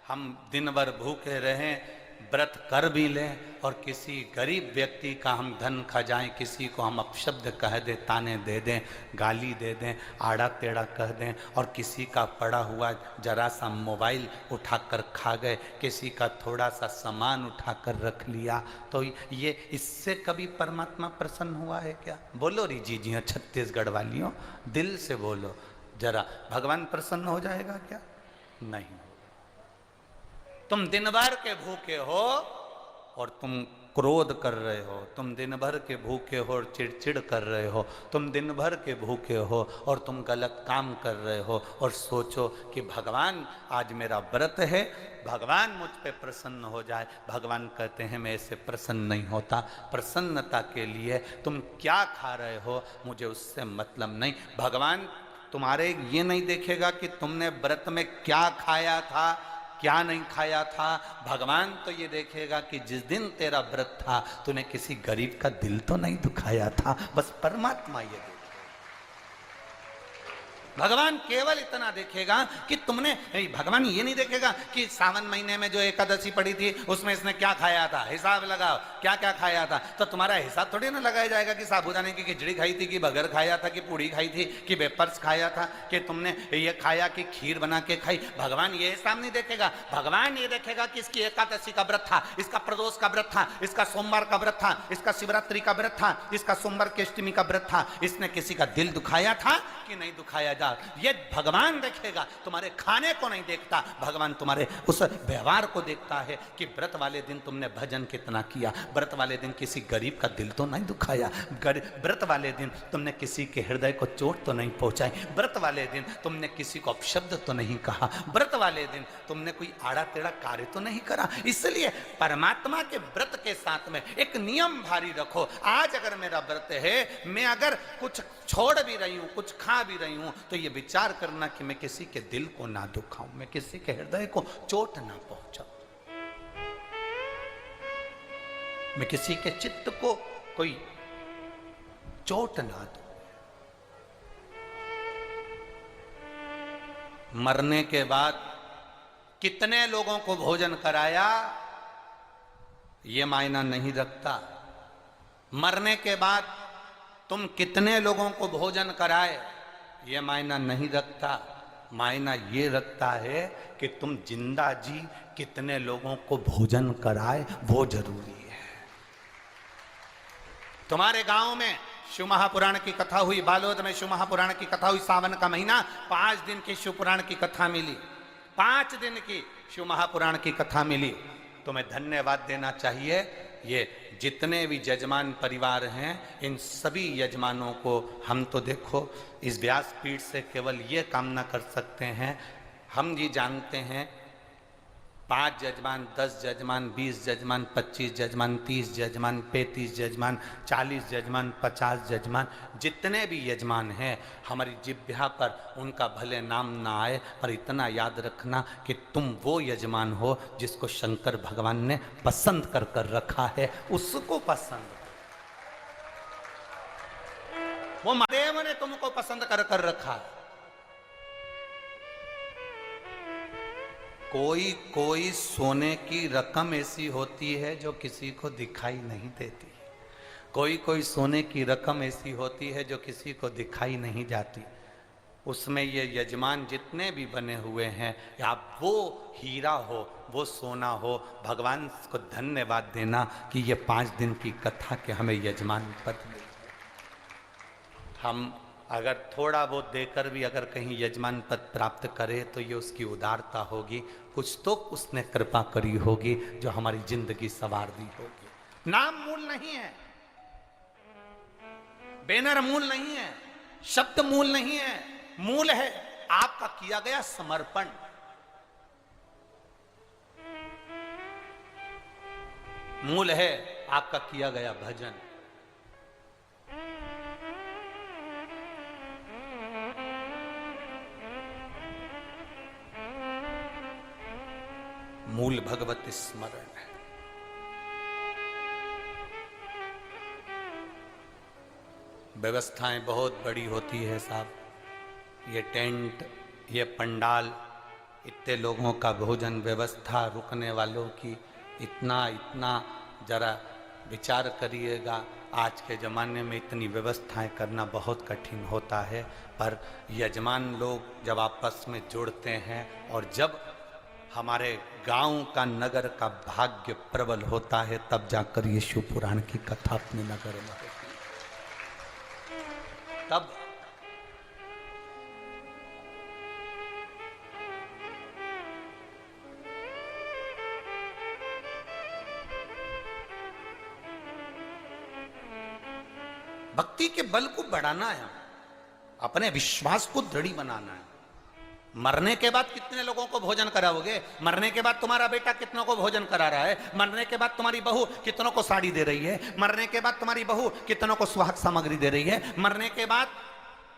Speaker 1: हम दिन भर भूखे रहें, व्रत कर भी लें और किसी गरीब व्यक्ति का हम धन खा जाएं, किसी को हम अपशब्द कह दें, ताने दे दें, गाली दे दें, आड़ा टेढ़ा कह दें, और किसी का पड़ा हुआ जरा सा मोबाइल उठाकर खा गए, किसी का थोड़ा सा सामान उठाकर रख लिया, तो ये इससे कभी परमात्मा प्रसन्न हुआ है क्या? बोलो री जी जी, छत्तीसगढ़ वालियों, दिल से बोलो जरा, भगवान प्रसन्न हो जाएगा क्या? नहीं। तुम दिन भर के भूखे हो और तुम क्रोध कर रहे हो, तुम दिन भर के भूखे हो और चिड़चिड़ कर रहे हो, तुम दिन भर के भूखे हो और तुम गलत काम कर रहे हो और सोचो कि भगवान आज मेरा व्रत है, भगवान मुझ पे प्रसन्न हो जाए। भगवान कहते हैं मैं ऐसे प्रसन्न नहीं होता। प्रसन्नता के लिए तुम क्या खा रहे हो मुझे उससे मतलब नहीं। भगवान तुम्हारे ये नहीं देखेगा कि तुमने व्रत में क्या खाया था क्या नहीं खाया था। भगवान तो ये देखेगा कि जिस दिन तेरा व्रत था तूने किसी गरीब का दिल तो नहीं दुखाया था। बस परमात्मा ये देखेगा। भगवान केवल इतना देखेगा कि तुमने, भगवान ये नहीं देखेगा कि सावन महीने में जो एकादशी पड़ी थी उसमें इसने क्या खाया था, हिसाब लगाओ क्या क्या खाया था। तो तुम्हारा हिसाब थोड़ी ना लगाया जाएगा कि साबूदाने की खिचड़ी खाई थी कि बगर खाया था कि पूड़ी खाई थी कि वेपर्स खाया था कि तुमने ये खाया कि खीर बना के खाई। भगवान ये हिसाब नहीं देखेगा। भगवान ये देखेगा कि इसकी एकादशी का व्रत था, इसका प्रदोष का व्रत था, इसका सोमवार का व्रत था, इसका शिवरात्रि का व्रत था, इसका सोमवार की अष्टमी का व्रत था, इसने किसी का दिल दुखाया था कि नहीं दुखाया जा। ये भगवान देखेगा, तुम्हारे खाने को नहीं देखता। भगवान तुम्हारे उस व्यवहार को देखता है कि व्रत वाले दिन तुमने भजन कितना किया, व्रत वाले दिन किसी गरीब का दिल तो नहीं दुखाया, व्रत वाले दिन तुमने किसी के हृदय को चोट तो नहीं पहुंचाई, व्रत वाले दिन तुमने किसी को अपशब्द तो नहीं कहा, व्रत वाले दिन तुमने कोई आड़ा टेढ़ा कार्य तो नहीं करा। इसलिए परमात्मा के व्रत के साथ में एक नियम भारी रखो। आज अगर मेरा व्रत है, मैं अगर कुछ छोड़ भी रही हूं, कुछ खा भी रही हूं, तो ये विचार करना कि मैं किसी के दिल को ना दुखाऊं, मैं किसी के हृदय को चोट ना पहुंचाऊं, मैं किसी के चित्त को कोई चोट ना दूं। मरने के बाद कितने लोगों को भोजन कराया ये मायना नहीं रखता। मरने के बाद तुम कितने लोगों को भोजन कराए ये मायना नहीं रखता। मायना ये रखता है कि तुम जिंदा जी कितने लोगों को भोजन कराए, वो जरूरी है। तुम्हारे गांव में शिव महापुराण की कथा हुई, बालोद में शिव महापुराण की कथा हुई, सावन का महीना, 5 दिन की शिव पुराण की कथा मिली, 5 दिन की शिव महापुराण की कथा मिली। तुम्हें धन्यवाद देना चाहिए। ये जितने भी यजमान परिवार हैं, इन सभी यजमानों को हम तो देखो इस व्यासपीठ से केवल ये कामना कर सकते हैं। हम ये जानते हैं 5 यजमान, 10 यजमान, 20 यजमान, 25 यजमान, 30 यजमान, 35 यजमान, 40 यजमान, 50 यजमान, जितने भी यजमान हैं, हमारी जिह्वा पर उनका भले नाम ना आए, पर इतना याद रखना कि तुम वो यजमान हो जिसको शंकर भगवान ने पसंद कर कर रखा है, उसको पसंद। वो महादेव ने तुमको पसंद कर कर रखा है। कोई कोई सोने की रकम ऐसी होती है जो किसी को दिखाई नहीं देती, कोई कोई सोने की रकम ऐसी होती है जो किसी को दिखाई नहीं जाती। उसमें ये यजमान जितने भी बने हुए हैं, आप वो हीरा हो, वो सोना हो, भगवान को धन्यवाद देना कि ये 5 दिन की कथा के हमें यजमान पद मिले। हम अगर थोड़ा बहुत देकर भी अगर कहीं यजमान पद प्राप्त करे तो ये उसकी उदारता होगी, कुछ तो उसने कृपा करी होगी जो हमारी जिंदगी संवार दी होगी। नाम मूल नहीं है, बैनर मूल नहीं है, शब्द मूल नहीं है, मूल है आपका किया गया समर्पण। मूल है आपका किया गया भजन। मूल भगवत स्मरण है। व्यवस्थाएं बहुत बड़ी होती है साहब, ये टेंट, ये पंडाल, इतने लोगों का भोजन व्यवस्था, रुकने वालों की, इतना जरा विचार करिएगा। आज के ज़माने में इतनी व्यवस्थाएं करना बहुत कठिन होता है, पर यजमान लोग जब आपस में जुड़ते हैं और जब हमारे गांव का, नगर का भाग्य प्रबल होता है, तब जाकर ये शिव पुराण की कथा अपने नगर में होती है। तब भक्ति के बल को बढ़ाना है, अपने विश्वास को दृढ़ बनाना है। मरने के बाद कितने लोगों को भोजन कराओगे? मरने के बाद तुम्हारा बेटा कितनों को भोजन करा रहा है? मरने के बाद तुम्हारी बहू कितनों को साड़ी दे रही है? मरने के बाद तुम्हारी बहू कितनों को सुहाग सामग्री दे रही है? मरने के बाद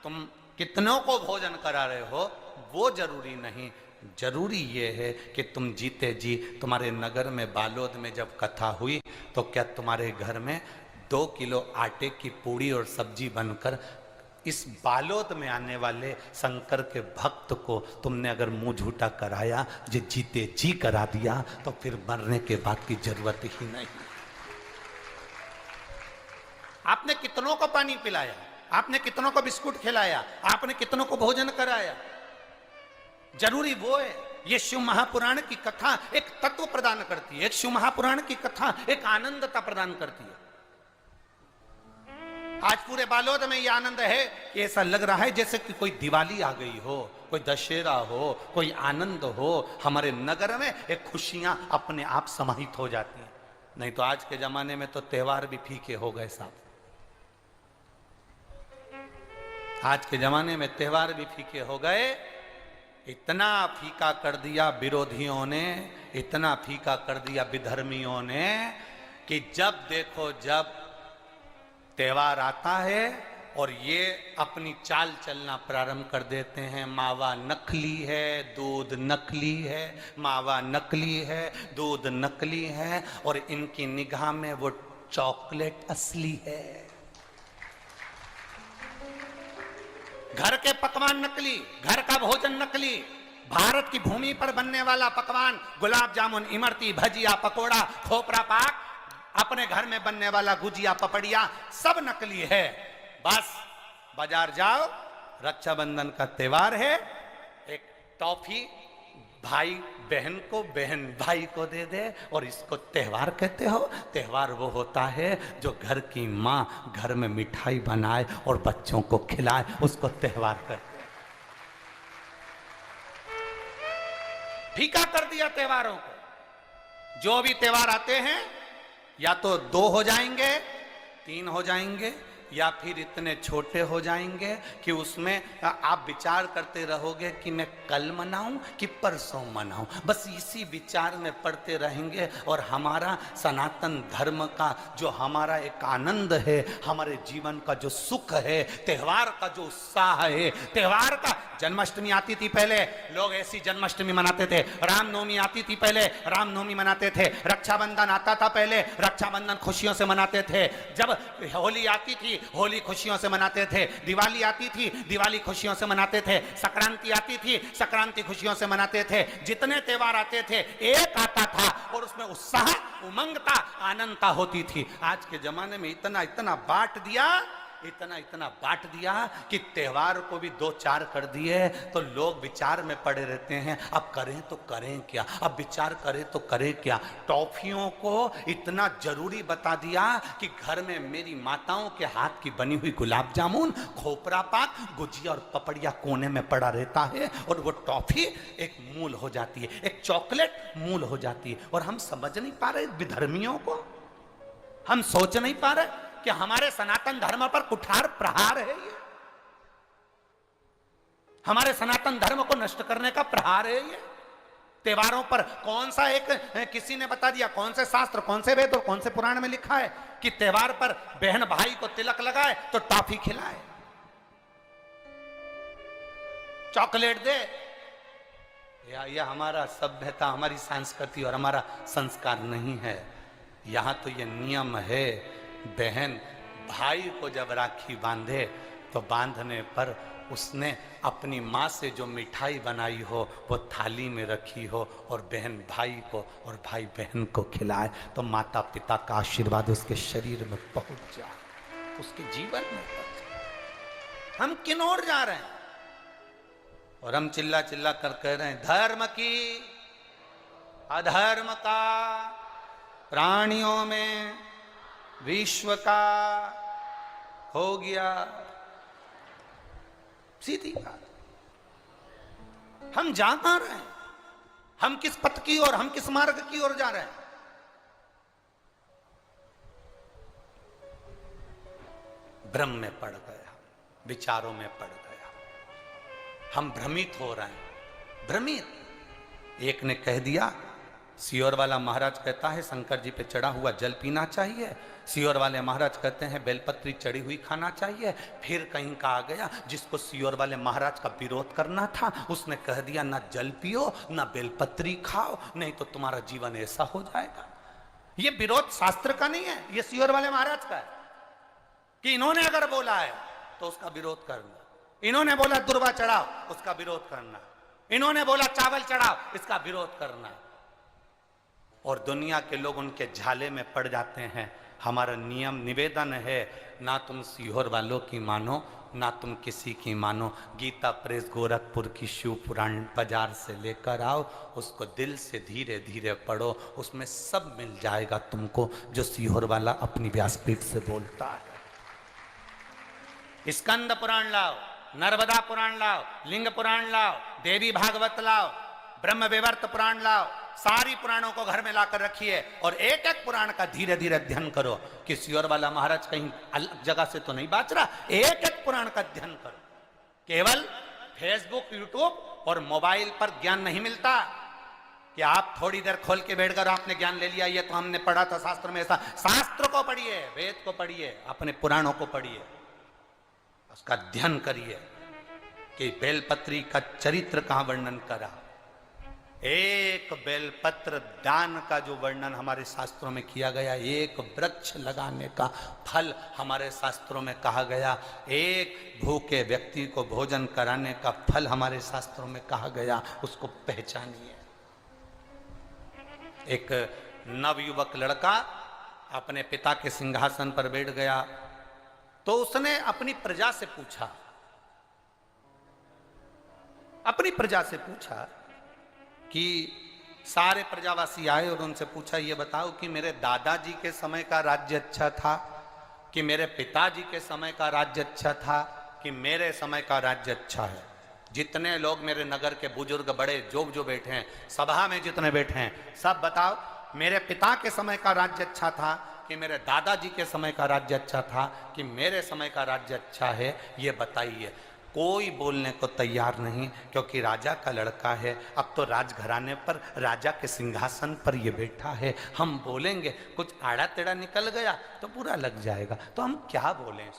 Speaker 1: तुम कितनों को भोजन करा रहे हो वो जरूरी नहीं। जरूरी ये है कि तुम जीते जी, तुम्हारे नगर में बालोद में जब कथा हुई तो क्या तुम्हारे घर में 2 किलो आटे की पूड़ी और सब्जी बनकर इस बालोद में आने वाले शंकर के भक्त को तुमने अगर मुंह झूठा कराया, जो जीते जी करा दिया, तो फिर मरने के बाद की जरूरत ही नहीं। आपने कितनों को पानी पिलाया, आपने कितनों को बिस्कुट खिलाया, आपने कितनों को भोजन कराया? जरूरी वो है। ये शिव महापुराण की कथा एक तत्व प्रदान करती है, एक शिव महापुराण की कथा एक आनंदता प्रदान करती है। आज पूरे बालोद में यह आनंद है कि ऐसा लग रहा है जैसे कि कोई दिवाली आ गई हो, कोई दशहरा हो, कोई आनंद हो। हमारे नगर में एक खुशियां अपने आप समाहित हो जाती हैं। नहीं तो आज के जमाने में तो त्योहार भी फीके हो गए साहब। आज के जमाने में त्योहार भी फीके हो गए। इतना फीका कर दिया विरोधियों ने, इतना फीका कर दिया विधर्मियों ने कि जब देखो जब त्योहार आता है और ये अपनी चाल चलना प्रारंभ कर देते हैं। मावा नकली है, दूध नकली है, मावा नकली है, दूध नकली है, और इनकी निगाह में वो चॉकलेट असली है। घर के पकवान नकली, घर का भोजन नकली, भारत की भूमि पर बनने वाला पकवान गुलाब जामुन, इमरती, भजिया, पकोड़ा, खोपरा पाक, अपने घर में बनने वाला गुजिया, पपड़िया, सब नकली है। बस बाजार जाओ, रक्षाबंधन का त्योहार है, एक टॉफी भाई बहन को, बहन भाई को दे दे और इसको त्योहार कहते हो। त्योहार वो होता है जो घर की माँ घर में मिठाई बनाए और बच्चों को खिलाए, उसको त्योहार कहते हैं। फीका कर दिया त्योहारों को। जो भी त्योहार आते हैं या तो 2 हो जाएंगे, 3 हो जाएंगे, या फिर इतने छोटे हो जाएंगे कि उसमें आप विचार करते रहोगे कि मैं कल मनाऊं कि परसों मनाऊं। बस इसी विचार में पड़ते रहेंगे और हमारा सनातन धर्म का जो हमारा एक आनंद है, हमारे जीवन का जो सुख है, त्योहार का जो उत्साह है, त्योहार का। जन्माष्टमी आती थी पहले, लोग ऐसी जन्माष्टमी मनाते थे। रामनवमी आती थी पहले, रामनवमी मनाते थे। रक्षाबंधन आता था पहले, रक्षाबंधन खुशियों से मनाते थे। जब होली आती थी, होली खुशियों से मनाते थे। दिवाली आती थी, दिवाली खुशियों से मनाते थे। संक्रांति आती थी, संक्रांति खुशियों से मनाते थे। जितने त्योहार आते थे एक आता था और उसमें उत्साह, उमंगता, आनंदता होती थी। आज के जमाने में इतना इतना बांट दिया, इतना इतना बांट दिया कि त्योहार को भी 2-4 कर दिए तो लोग विचार में पड़े रहते हैं। अब करें तो करें क्या, अब विचार करें तो करें क्या। टॉफियों को इतना जरूरी बता दिया कि घर में मेरी माताओं के हाथ की बनी हुई गुलाब जामुन, खोपरा पाक, गुजिया और पपड़िया कोने में पड़ा रहता है और वो टॉफी एक मूल हो जाती है, एक चॉकलेट मूल हो जाती है। और हम समझ नहीं पा रहे विधर्मियों को, हम सोच नहीं पा रहे कि हमारे सनातन धर्म पर कुठार प्रहार है ये, हमारे सनातन धर्म को नष्ट करने का प्रहार है ये। त्योहारों पर कौन सा एक किसी ने बता दिया, कौन से शास्त्र, कौन से वेद और कौन से पुराण में लिखा है कि त्योहार पर बहन भाई को तिलक लगाए तो टॉफी खिलाए, चॉकलेट दे। यह हमारा सभ्यता, हमारी संस्कृति और हमारा संस्कार नहीं है। यहां तो यह नियम है, बहन भाई को जब राखी बांधे तो बांधने पर उसने अपनी माँ से जो मिठाई बनाई हो वो थाली में रखी हो और बहन भाई को और भाई बहन को खिलाए तो माता पिता का आशीर्वाद उसके शरीर में पहुंच जाए, उसके जीवन में पहुंच जाए। हम किन ओर जा रहे हैं? और हम चिल्ला चिल्ला कर कह रहे हैं धर्म की अधर्म का, प्राणियों में विश्व का हो गया। सीधी बात। हम जा कहां रहे हैं? हम किस पथ की ओर, हम किस मार्ग की ओर जा रहे हैं? भ्रम में पड़ गया, विचारों में पड़ गया, हम भ्रमित हो रहे हैं, भ्रमित। एक ने कह दिया, सियोर वाला महाराज कहता है शंकर जी पे चढ़ा हुआ जल पीना चाहिए, सियोर वाले महाराज कहते हैं बेलपत्री चढ़ी हुई खाना चाहिए। फिर कहीं का आ गया जिसको सियोर वाले महाराज का विरोध करना था, उसने कह दिया ना जल पियो ना बेलपत्री खाओ, नहीं तो तुम्हारा जीवन ऐसा हो जाएगा। ये विरोध शास्त्र का नहीं है, ये सियोर वाले महाराज का है कि इन्होंने अगर बोला है तो उसका विरोध करना, इन्होंने बोला दुर्वा चढ़ाओ उसका विरोध करना, इन्होंने बोला चावल चढ़ाओ इसका विरोध करना। और दुनिया के लोग उनके झाले में पड़ जाते हैं। हमारा नियम निवेदन है, ना तुम सीहोर वालों की मानो ना तुम किसी की मानो। गीता प्रेस गोरखपुर की शिव पुराण बाजार से लेकर आओ, उसको दिल से धीरे धीरे पढ़ो, उसमें सब मिल जाएगा तुमको जो सीहोर वाला अपनी व्यासपीठ से बोलता है। स्कंद पुराण लाओ, नर्मदा पुराण लाओ, लिंग पुराण लाओ, देवी भागवत लाओ, ब्रह्म विवर्त पुराण लाओ, सारी पुराणों को घर में लाकर रखिए और एक एक पुराण का धीरे धीरे अध्ययन करो कि सियोर वाला महाराज कहीं अलग जगह से तो नहीं बात रहा। एक एक पुराण का अध्ययन करो। केवल फेसबुक, यूट्यूब और मोबाइल पर ज्ञान नहीं मिलता कि आप थोड़ी देर खोल के बैठकर आपने ज्ञान ले लिया, ये तो हमने पढ़ा था शास्त्र में ऐसा। शास्त्र को पढ़िए, वेद को पढ़िए, अपने पुराणों को पढ़िए, उसका अध्ययन करिए कि बेलपत्री का चरित्र कहां वर्णन करा। एक बेलपत्र दान का जो वर्णन हमारे शास्त्रों में किया गया, एक वृक्ष लगाने का फल हमारे शास्त्रों में कहा गया, एक भूखे व्यक्ति को भोजन कराने का फल हमारे शास्त्रों में कहा गया, उसको पहचानिए। एक नवयुवक लड़का अपने पिता के सिंहासन पर बैठ गया तो उसने अपनी प्रजा से पूछा, कि सारे प्रजावासी आए और उनसे पूछा, ये बताओ कि मेरे दादाजी के समय का राज्य अच्छा था कि मेरे पिताजी के समय का राज्य अच्छा था कि मेरे समय का राज्य अच्छा है। जितने लोग मेरे नगर के बुजुर्ग बड़े जो बैठे हैं, सभा में जितने बैठे हैं, सब बताओ मेरे पिता के समय का राज्य अच्छा था कि मेरे दादाजी के समय का राज्य अच्छा था कि मेरे समय का राज्य अच्छा है, ये बताइए। कोई बोलने को तैयार नहीं, क्योंकि राजा का लड़का है, अब तो राजघराने पर राजा के सिंहासन पर ये बैठा है। हम बोलेंगे कुछ आड़ा टेढ़ा निकल गया तो बुरा लग जाएगा, तो हम क्या बोलें,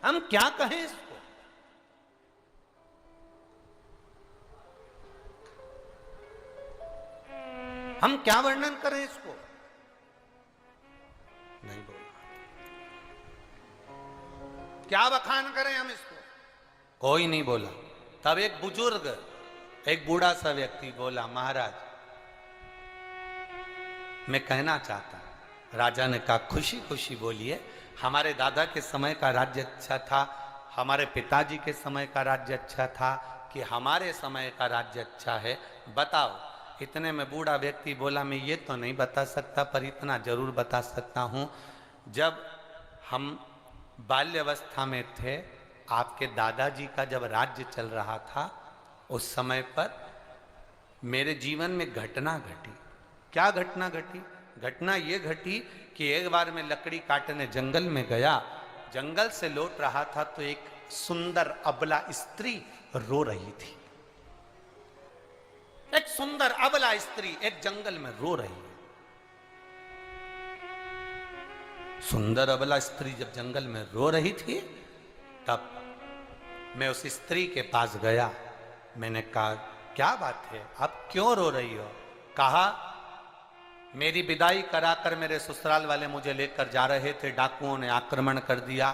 Speaker 1: हम क्या कहें इसको। हम क्या वर्णन करें इसको, नहीं बोल, क्या बखान करें हम इसको, कोई नहीं बोला। तब एक बुजुर्ग, एक बूढ़ा सा व्यक्ति बोला, महाराज मैं कहना चाहता। राजा ने कहा खुशी खुशी बोलिए, हमारे दादा के समय का राज्य अच्छा था, हमारे पिताजी के समय का राज्य अच्छा था कि हमारे समय का राज्य अच्छा है, बताओ। इतने में बूढ़ा व्यक्ति बोला, मैं ये तो नहीं बता सकता पर इतना जरूर बता सकता हूं, जब हम बाल्यावस्था में थे, आपके दादाजी का जब राज्य चल रहा था, उस समय पर मेरे जीवन में घटना घटी। क्या घटना घटी? घटना ये घटी कि एक बार मैं लकड़ी काटने जंगल में गया, जंगल से लौट रहा था तो एक सुंदर अबला स्त्री रो रही थी। एक सुंदर अबला स्त्री एक जंगल में रो रही है। सुंदर अबला स्त्री जब जंगल में रो रही थी, तब मैं उस स्त्री के पास गया। मैंने कहा क्या बात है, आप क्यों रो रही हो? कहा मेरी विदाई कराकर मेरे ससुराल वाले मुझे लेकर जा रहे थे, डाकुओं ने आक्रमण कर दिया,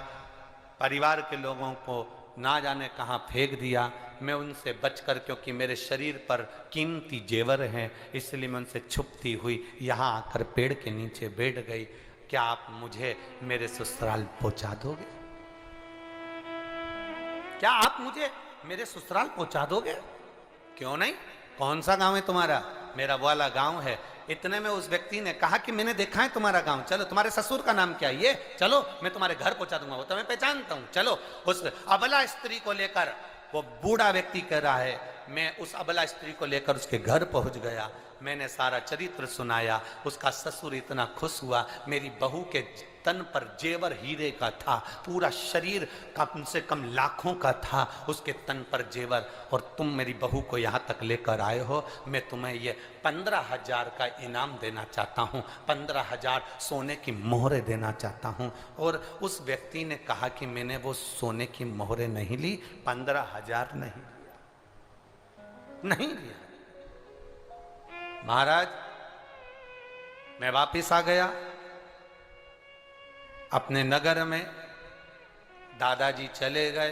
Speaker 1: परिवार के लोगों को ना जाने कहाँ फेंक दिया। मैं उनसे बचकर, क्योंकि मेरे शरीर पर कीमती जेवर हैं, इसलिए मैं उनसे छुपती हुई यहाँ आकर पेड़ के नीचे बैठ गई। क्या आप मुझे मेरे ससुराल पहुंचा दोगे? क्या आप मुझे मेरे ससुराल पहुंचा दोगे? क्यों नहीं, कौन सा गांव है तुम्हारा? मेरा वाला गांव है। इतने में उस व्यक्ति ने कहा कि मैंने देखा है तुम्हारा गांव, चलो तुम्हारे ससुर का नाम क्या है ये, चलो मैं तुम्हारे घर पहुंचा दूंगा, वो तो मैं पहचानता हूं, चलो। उस अबला स्त्री को लेकर वो बूढ़ा व्यक्ति कह रहा है मैं उस अबला स्त्री को लेकर उसके घर पहुंच गया। मैंने सारा चरित्र सुनाया। उसका ससुर इतना खुश हुआ। मेरी बहू के तन पर जेवर हीरे का था, पूरा शरीर कम से कम लाखों का था उसके तन पर जेवर, और तुम मेरी बहू को यहाँ तक लेकर आए हो। मैं तुम्हें ये 15,000 का इनाम देना चाहता हूँ, 15,000 सोने की मोहरें देना चाहता हूँ। और उस व्यक्ति ने कहा कि मैंने वो सोने की मोहरें नहीं ली, 15,000 नहीं लिया। महाराज, मैं वापिस आ गया अपने नगर में। दादाजी चले गए,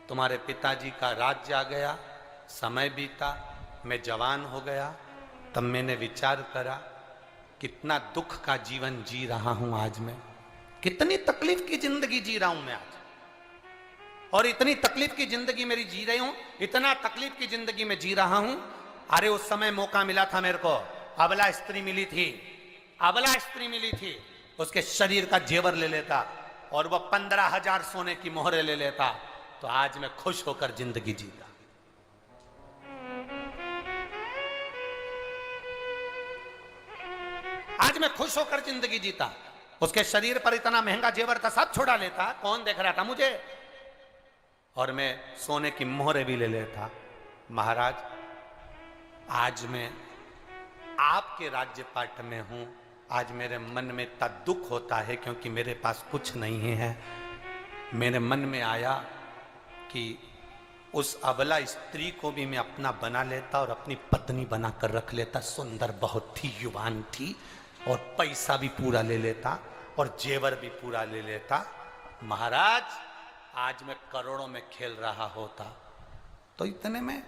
Speaker 1: तुम्हारे पिताजी का राज्य आ गया, समय बीता, मैं जवान हो गया। तब मैंने विचार करा कितना दुख का जीवन जी रहा हूं आज मैं, कितनी तकलीफ की जिंदगी जी रहा हूं मैं आज, और इतनी तकलीफ की जिंदगी मेरी जी रही हूं, इतना तकलीफ की जिंदगी में जी रहा हूं। अरे उस समय मौका मिला था मेरे को, अबला स्त्री मिली थी, अबला स्त्री मिली थी, उसके शरीर का जेवर ले लेता और वह 15,000 सोने की मोहरें ले लेता, तो आज मैं खुश होकर जिंदगी जीता। आज मैं खुश होकर जिंदगी जीता। उसके शरीर पर इतना महंगा जेवर था, सब छुड़ा लेता, कौन देख रहा था मुझे, और मैं सोने की मोहरें भी ले लेता। महाराज, आज मैं आपके राज्य पाठ में हूं। आज मेरे मन में इतना दुख होता है क्योंकि मेरे पास कुछ नहीं है। मेरे मन में आया कि उस अबला स्त्री को भी मैं अपना बना लेता और अपनी पत्नी बनाकर रख लेता। सुंदर बहुत थी, युवान थी, और पैसा भी पूरा ले लेता और जेवर भी पूरा ले लेता। महाराज, आज मैं करोड़ों में खेल रहा होता। तो इतने में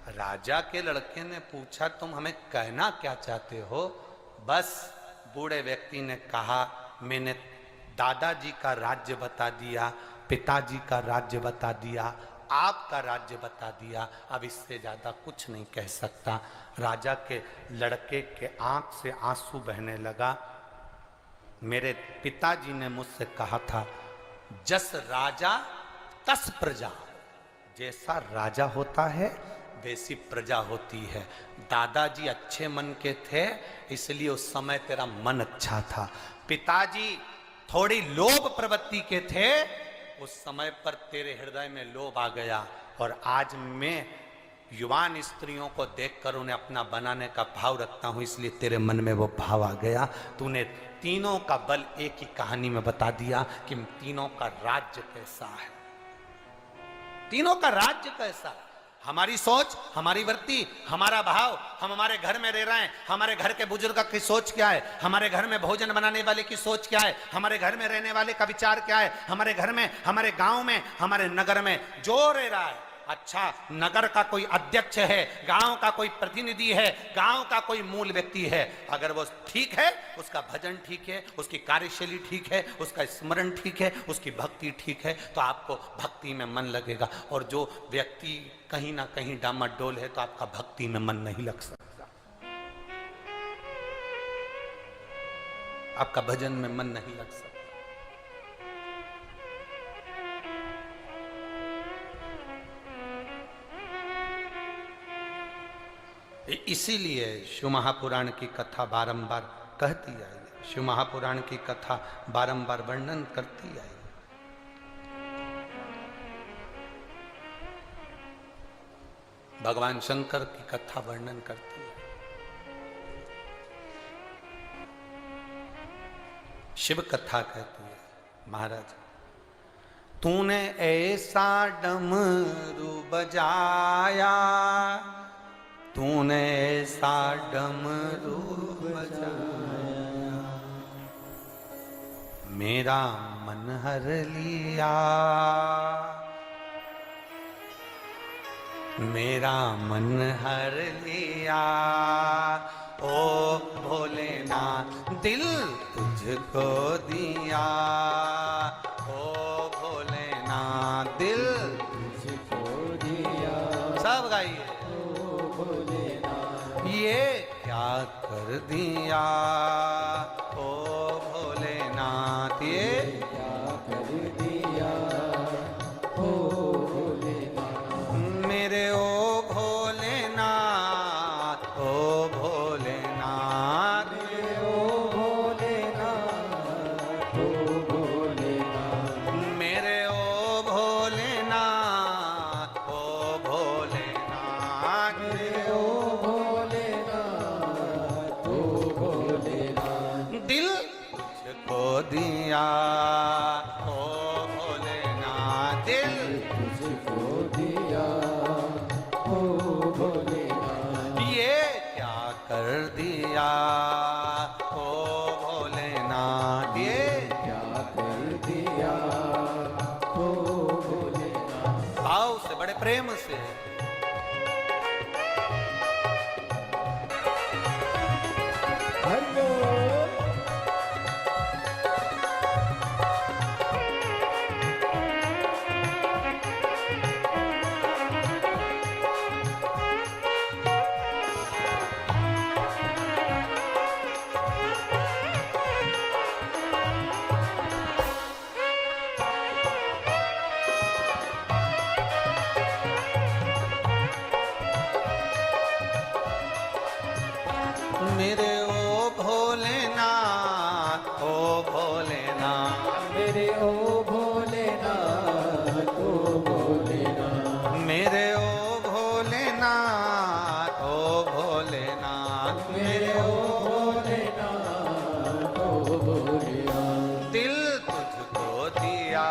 Speaker 1: राजा के लड़के ने पूछा, तुम हमें कहना क्या चाहते हो? बस बूढ़े व्यक्ति ने कहा, मैंने दादाजी का राज्य बता दिया, पिताजी का राज्य बता दिया, आपका राज्य बता दिया, अब इससे ज्यादा कुछ नहीं कह सकता। राजा के लड़के के आंख से आंसू बहने लगा। मेरे पिताजी ने मुझसे कहा था, जस राजा तस प्रजा, जैसा राजा होता है वैसी प्रजा होती है। दादाजी अच्छे मन के थे, इसलिए उस समय तेरा मन अच्छा था। पिताजी थोड़ी लोभ प्रवृत्ति के थे, उस समय पर तेरे हृदय में लोभ आ गया, और आज मैं युवान स्त्रियों को देखकर उन्हें अपना बनाने का भाव रखता हूं, इसलिए तेरे मन में वो भाव आ गया। तूने तीनों का बल एक ही कहानी में बता दिया कि तीनों का राज्य कैसा है, तीनों का राज्य कैसा है। हमारी सोच, हमारी वृत्ति, हमारा भाव, हम हमारे घर में रह रहे हैं, हमारे घर के बुजुर्ग की सोच क्या है, हमारे घर में भोजन बनाने वाले की सोच क्या है, हमारे घर में रहने वाले का विचार क्या है, हमारे घर में, हमारे गांव में, हमारे नगर में जो रह रहा है। अच्छा, नगर का कोई अध्यक्ष है, गांव का कोई प्रतिनिधि है, गांव का कोई मूल व्यक्ति है, अगर वो ठीक है, उसका भजन ठीक है, उसकी कार्यशैली ठीक है, उसका स्मरण ठीक है, उसकी भक्ति ठीक है, तो आपको भक्ति में मन लगेगा। और जो व्यक्ति कहीं ना कहीं डामाडोल है, तो आपका भक्ति में मन नहीं लग सकता, आपका भजन में मन नहीं लग सकता। इसीलिए शिव महापुराण की कथा बारंबार कहती आई, शिव महापुराण की कथा बारंबार वर्णन करती आई। भगवान शंकर की कथा वर्णन करती है। शिव कथा कहती है, महाराज तूने ऐसा डमरू बजाया, तूने ऐसा डमरू बजाया, मेरा मन हर लिया, मेरा मन हर लिया। ओ भोलेनाथ दिल तुझको दिया, ओ भोलेनाथ दिल तुझको दिया। सब गाइए, ये क्या कर दिया, ओ भोलेनाथ ये क्या कर दिया, ओ भोलेनाथ। मेरे ओ दिल
Speaker 2: तुझको दिया ओ भोलेनाथ।
Speaker 1: ये क्या कर दिया ओ भोलेनाथ, ये
Speaker 2: क्या कर दिया ओ भोलेनाथ।
Speaker 1: भाव से, बड़े प्रेम से। मेरे ओ भोलेनाथ, ओ भोलेनाथ,
Speaker 2: मेरे ओ भोलेनाथ ओ भोलेनाथ।
Speaker 1: मेरे ओ भोलेनाथ, ओ भोलेनाथ,
Speaker 2: मेरे ओ भोलेनाथ ओ भोलेनाथ।
Speaker 1: दिल तुझको दिया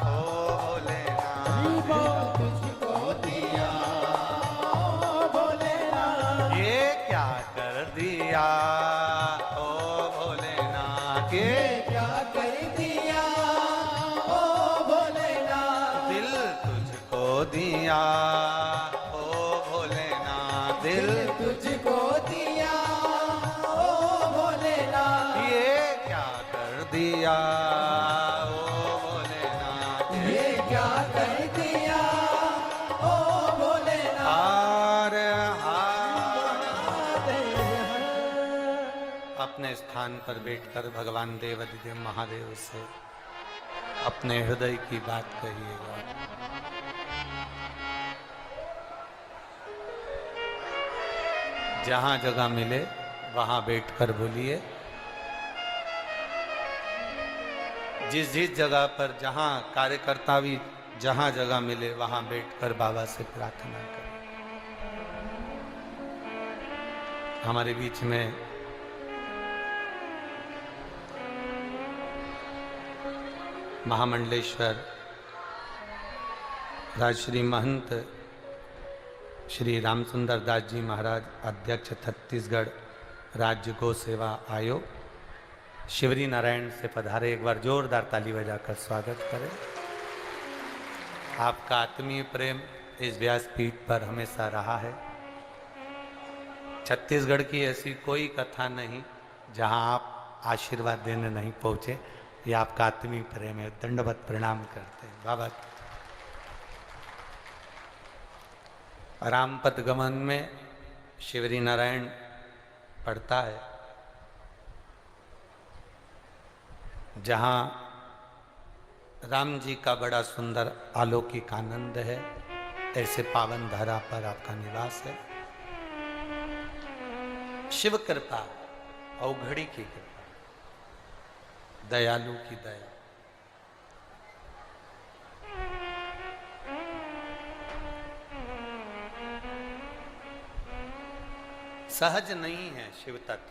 Speaker 1: ओ भोलेनाथ,
Speaker 2: तुझको दिया ओ भोलेनाथ।
Speaker 1: ये क्या कर दिया ओ भोलेनाथ, ये
Speaker 2: क्या कर दिया ओ भोलेनाथ।
Speaker 1: दिल तुझको दिया ओ भोलेनाथ, दिल
Speaker 2: तुझको दिया ओ भोलेनाथ।
Speaker 1: ये क्या कर दिया ओ भोलेनाथ,
Speaker 2: ये क्या कर दिया ओ भोलेनाथ।
Speaker 1: हार हार। अपने स्थान पर बैठकर भगवान देवाधिदेव महादेव से अपने हृदय की बात कहिएगा। जहां जगह मिले वहां बैठकर बोलिए। जिस जिस जगह पर, जहां कार्यकर्ता भी जहां जगह मिले वहां बैठकर बाबा से प्रार्थना करें। हमारे बीच में महामंडलेश्वर राजश्री महंत श्री रामसुंदर दास जी महाराज, अध्यक्ष छत्तीसगढ़ राज्य गौ सेवा आयोग, शिवरी नारायण से पधारे। एक बार जोरदार ताली बजाकर स्वागत करें। आपका आत्मीय प्रेम इस व्यासपीठ पर हमेशा रहा है। छत्तीसगढ़ की ऐसी कोई कथा नहीं जहां आप आशीर्वाद देने नहीं पहुंचे। ये आपका आत्मीय प्रेम है। दंडवत प्रणाम करते हैं बाबा। रामपद गमन में शिवरी नारायण पढ़ता है, जहाँ राम जी का बड़ा सुंदर अलौकिक आनंद है, ऐसे पावन धरा पर आपका निवास है। शिव कृपा, अवघड़ी की कृपा, दयालु की दया। सहज नहीं है शिव तत्व।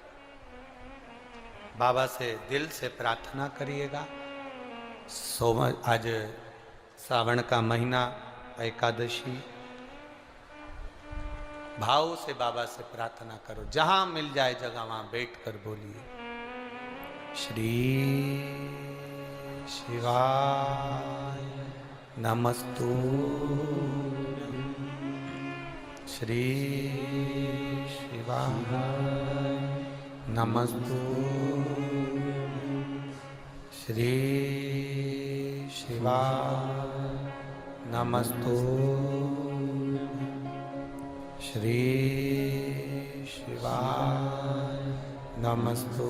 Speaker 1: बाबा से दिल से प्रार्थना करिएगा। आज सावन का महीना, एकादशी, भाव से बाबा से प्रार्थना करो। जहां मिल जाए जगह वहां बैठकर बोलिए, श्री शिवाय नमस्तु, श्री शिवाय नमस्तु, श्री शिवाय नमस्तु, श्री शिवाय नमस्तु,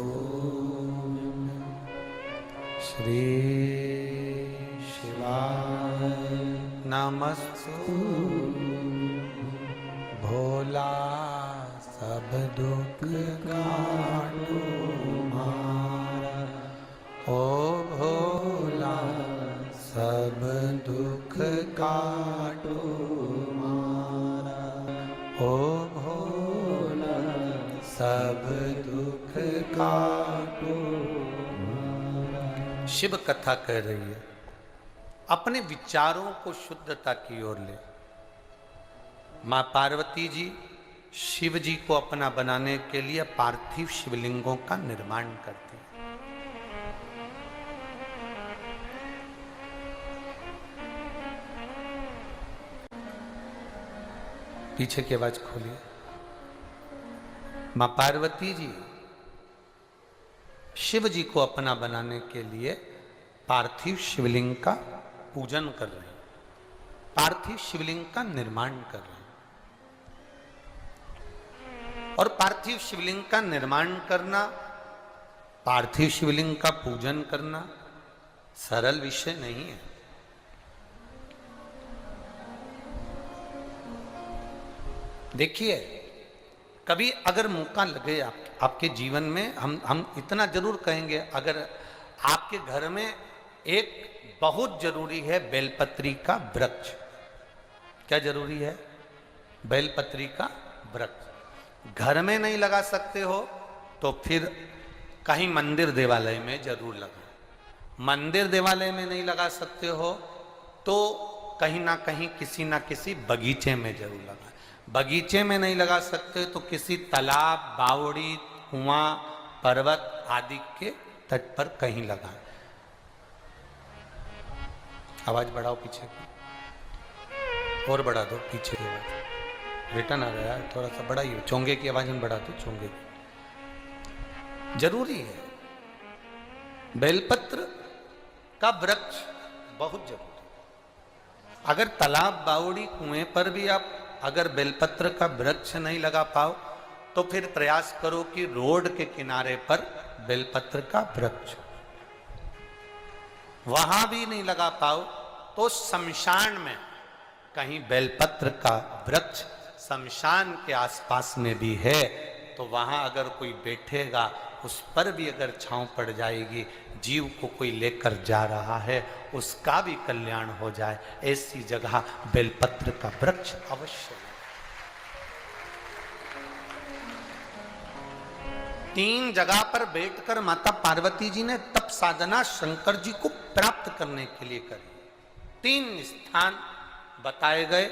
Speaker 1: श्री शिवाय नमस्तु। भोला सब दुख काटो मारा, ओ भोला सब दुख काटो मारा, ओ भोला सब दुख काटो मारा। शिव कथा कह रही है। अपने विचारों को शुद्धता की ओर ले। मां पार्वती जी शिव जी को अपना बनाने के लिए पार्थिव शिवलिंगों का निर्माण करती हैं। पीछे की आवाज खोलिए। मां पार्वती जी शिव जी को अपना बनाने के लिए पार्थिव शिवलिंग का पूजन कर रहे हैं, पार्थिव शिवलिंग का निर्माण कर रहे हैं। और पार्थिव शिवलिंग का निर्माण करना, पार्थिव शिवलिंग का पूजन करना सरल विषय नहीं है। देखिए, कभी अगर मौका लगे आपके जीवन में, हम इतना जरूर कहेंगे, अगर आपके घर में एक बहुत जरूरी है बेलपत्री का वृक्ष। क्या जरूरी है? बेलपत्री का वृक्ष। घर में नहीं लगा सकते हो तो फिर कहीं मंदिर देवालय में जरूर लगाओ। मंदिर देवालय में नहीं लगा सकते हो तो कहीं ना कहीं किसी ना किसी बगीचे में जरूर लगाओ। बगीचे में नहीं लगा सकते तो किसी तालाब, बावड़ी, कुआं, पर्वत आदि के तट पर कहीं लगाएं। आवाज बढ़ाओ पीछे की, और बढ़ा दो पीछे की आवाज। रिटर्न आ रहा है, थोड़ा सा बढ़ाइए। चोंगे की आवाज में बढ़ा दो, चोंगे की। जरूरी है, बेलपत्र का वृक्ष बहुत जरूरी। अगर तालाब, बावड़ी, कुएं पर भी आप अगर बेलपत्र का वृक्ष नहीं लगा पाओ तो फिर प्रयास करो कि रोड के किनारे पर बेलपत्र का वृक्ष। वहां भी नहीं लगा पाओ तो शमशान में कहीं बेलपत्र का वृक्ष शमशान के आसपास में भी है तो वहां अगर कोई बैठेगा उस पर भी अगर छांव पड़ जाएगी, जीव को कोई लेकर जा रहा है उसका भी कल्याण हो जाए, ऐसी जगह बेलपत्र का वृक्ष अवश्य। 3 जगह पर बैठकर माता पार्वती जी ने तप साधना शंकर जी को प्राप्त करने के लिए करी। 3 स्थान बताए गए,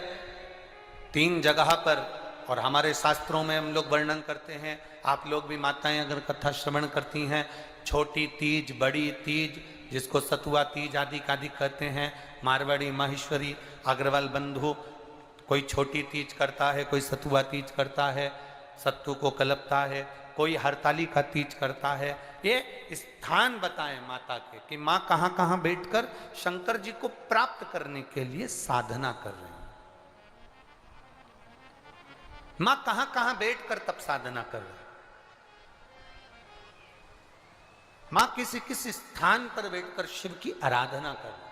Speaker 1: 3 जगह पर। और हमारे शास्त्रों में हम लोग वर्णन करते हैं, आप लोग भी माताएं अगर कथा श्रवण करती हैं, छोटी तीज, बड़ी तीज, जिसको सतुआ तीज आदि कहते हैं, मारवाड़ी, माहेश्वरी, अग्रवाल बंधु, कोई छोटी तीज करता है, कोई सतुआ तीज करता है, सत्तू को कलपता है, कोई हरताली का तीज करता है। ये स्थान बताएं माता के कि माँ कहाँ कहाँ बैठकर शंकर जी को प्राप्त करने के लिए साधना कर रही है। मां कहां कहां बैठकर तप साधना कर रही, मां किसी किसी स्थान पर बैठकर शिव की आराधना कर रही।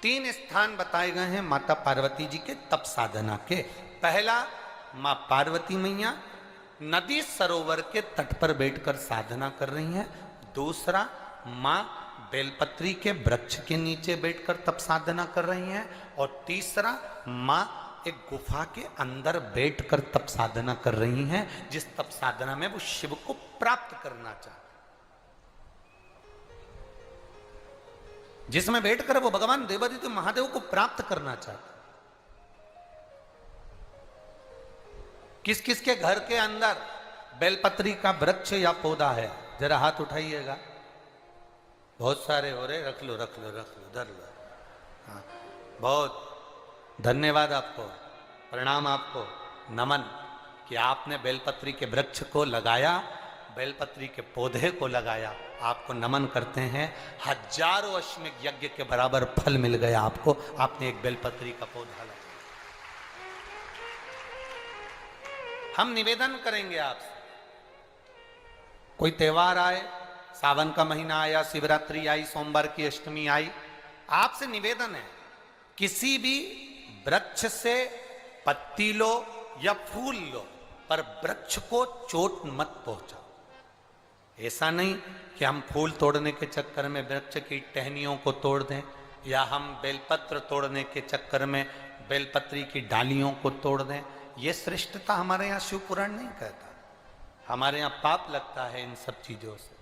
Speaker 1: 3 स्थान बताए गए हैं माता पार्वती जी के तप साधना के। पहला, मां पार्वती मैया नदी सरोवर के तट पर बैठकर साधना कर रही हैं। दूसरा, मां बेलपत्री के वृक्ष के नीचे बैठकर तप साधना कर रही हैं। और तीसरा, मां एक गुफा के अंदर बैठकर तप साधना कर रही हैं, जिस तप साधना में वो शिव को प्राप्त करना चाहते, जिसमें बैठकर वो भगवान देवादित्य महादेव को प्राप्त करना चाहते। किस किस के घर के अंदर बेलपत्री का वृक्ष या पौधा है? जरा हाथ उठाइएगा। बहुत सारे हो रहे, रख लो रख लो रख लो, धर लो। हाँ, बहुत धन्यवाद आपको, प्रणाम आपको, नमन कि आपने बेलपत्री के वृक्ष को लगाया, बेलपत्री के पौधे को लगाया। आपको नमन करते हैं। हजारों अश्वमेध यज्ञ के बराबर फल मिल गया आपको, आपने एक बेलपत्री का पौधा लगाया। हम निवेदन करेंगे आपसे, कोई त्योहार आए, सावन का महीना आया, शिवरात्रि आई, सोमवार की अष्टमी आई, आपसे निवेदन है किसी भी वृक्ष से पत्ती लो या फूल लो, पर वृक्ष को चोट मत पहुंचाओ। ऐसा नहीं कि हम फूल तोड़ने के चक्कर में वृक्ष की टहनियों को तोड़ दें, या हम बेलपत्र तोड़ने के चक्कर में बेलपत्री की डालियों को तोड़ दें। ये श्रेष्ठता हमारे यहाँ शिव पुराण नहीं कहता। हमारे यहाँ पाप लगता है इन सब चीजों से।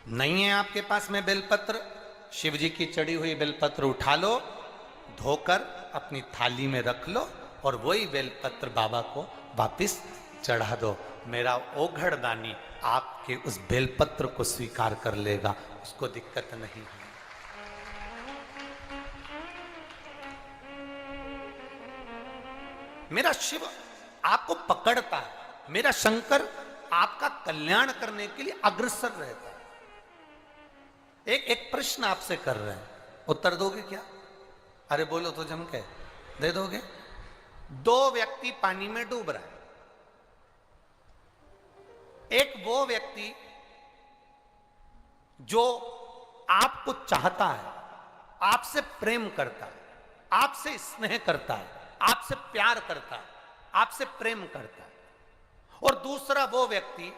Speaker 1: नहीं है आपके पास में बेलपत्र, शिव जी की चढ़ी हुई बेलपत्र उठा लो, धोकर अपनी थाली में रख लो और वही बेलपत्र बाबा को वापिस चढ़ा दो। मेरा ओघड़ दानी आपके उस बेलपत्र को स्वीकार कर लेगा, उसको दिक्कत नहीं है। मेरा शिव आपको पकड़ता है, मेरा शंकर आपका कल्याण करने के लिए अग्रसर रहता है। एक प्रश्न आपसे कर रहे हैं, उत्तर दोगे क्या? अरे बोलो तो जम के दे दोगे। दो व्यक्ति पानी में डूब रहा है, एक वो व्यक्ति जो आपको चाहता है, आपसे प्रेम करता है, आपसे स्नेह करता है, आपसे प्यार करता है, आपसे प्रेम करता है, और दूसरा वो व्यक्ति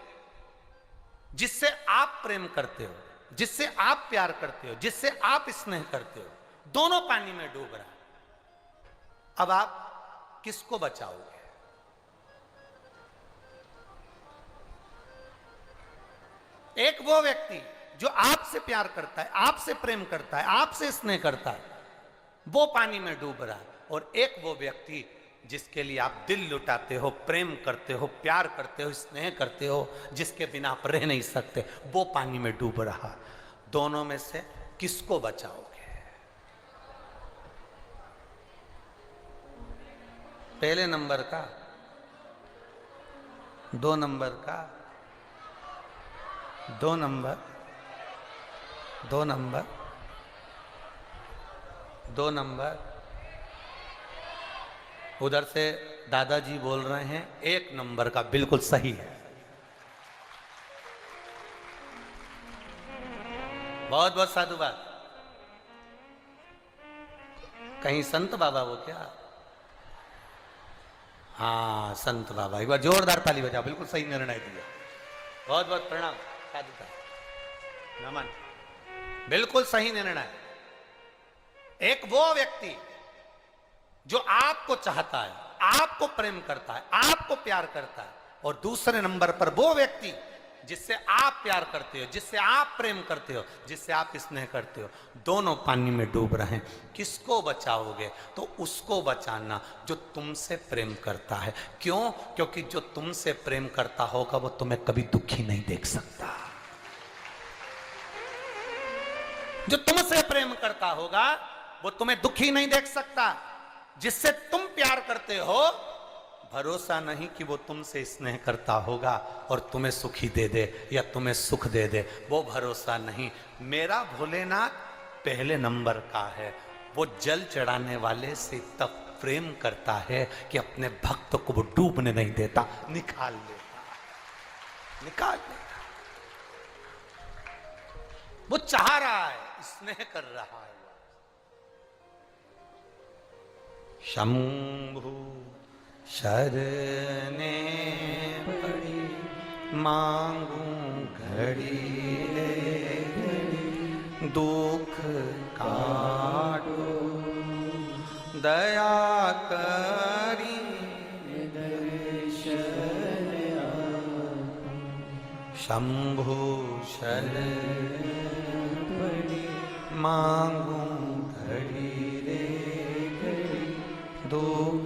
Speaker 1: जिससे आप प्रेम करते हो, जिससे आप प्यार करते हो, जिससे आप स्नेह करते हो, दोनों पानी में डूब रहा है। अब आप किसको बचाओगे? एक वो व्यक्ति जो आपसे प्यार करता है, आपसे प्रेम करता है, आपसे स्नेह करता है, वो पानी में डूब रहा है, और एक वो व्यक्ति जिसके लिए आप दिल लुटाते हो, प्रेम करते हो, प्यार करते हो, स्नेह करते हो, जिसके बिना आप रह नहीं सकते, वो पानी में डूब रहा। दोनों में से किसको बचाओगे? पहले नंबर का, 2 नंबर का, 2 नंबर, 2 नंबर, 2 नंबर। उधर से दादाजी बोल रहे हैं 1 नंबर का बिल्कुल सही है। बहुत बहुत साधुवाद। कहीं संत बाबा वो क्या? हाँ संत बाबा, एक बार जोरदार ताली बजाओ, बिल्कुल सही निर्णय दिया। बहुत बहुत प्रणाम, साधुता, नमन, बिल्कुल सही निर्णय। एक वो व्यक्ति जो आपको चाहता है, आपको प्रेम करता है, आपको प्यार करता है, और दूसरे नंबर पर वो व्यक्ति जिससे आप प्यार करते हो, जिससे आप प्रेम करते हो, जिससे आप स्नेह करते हो, दोनों पानी में डूब रहे हैं। किसको बचाओगे? तो उसको बचाना जो तुमसे प्रेम करता है। क्यों? क्योंकि जो तुमसे प्रेम करता होगा वो तुम्हें कभी दुखी नहीं देख सकता। जो तुमसे प्रेम करता होगा वो तुम्हें दुखी नहीं देख सकता। जिससे तुम प्यार करते हो, भरोसा नहीं कि वो तुमसे स्नेह करता होगा और तुम्हें सुखी दे दे या तुम्हें सुख दे दे, वो भरोसा नहीं। मेरा भोलेनाथ पहले नंबर का है। वो जल चढ़ाने वाले से तब प्रेम करता है कि अपने भक्त को वो डूबने नहीं देता, निकाल लेता, निकाल लेता। वो चाह रहा है, स्नेह कर रहा है। शंभु शरणे पड़ी मांगू घड़ी ले घड़ी, दुख काटो दया करी दर्शन शंभु शरण पड़ी मांगू घड़ी रे घड़ी, दुख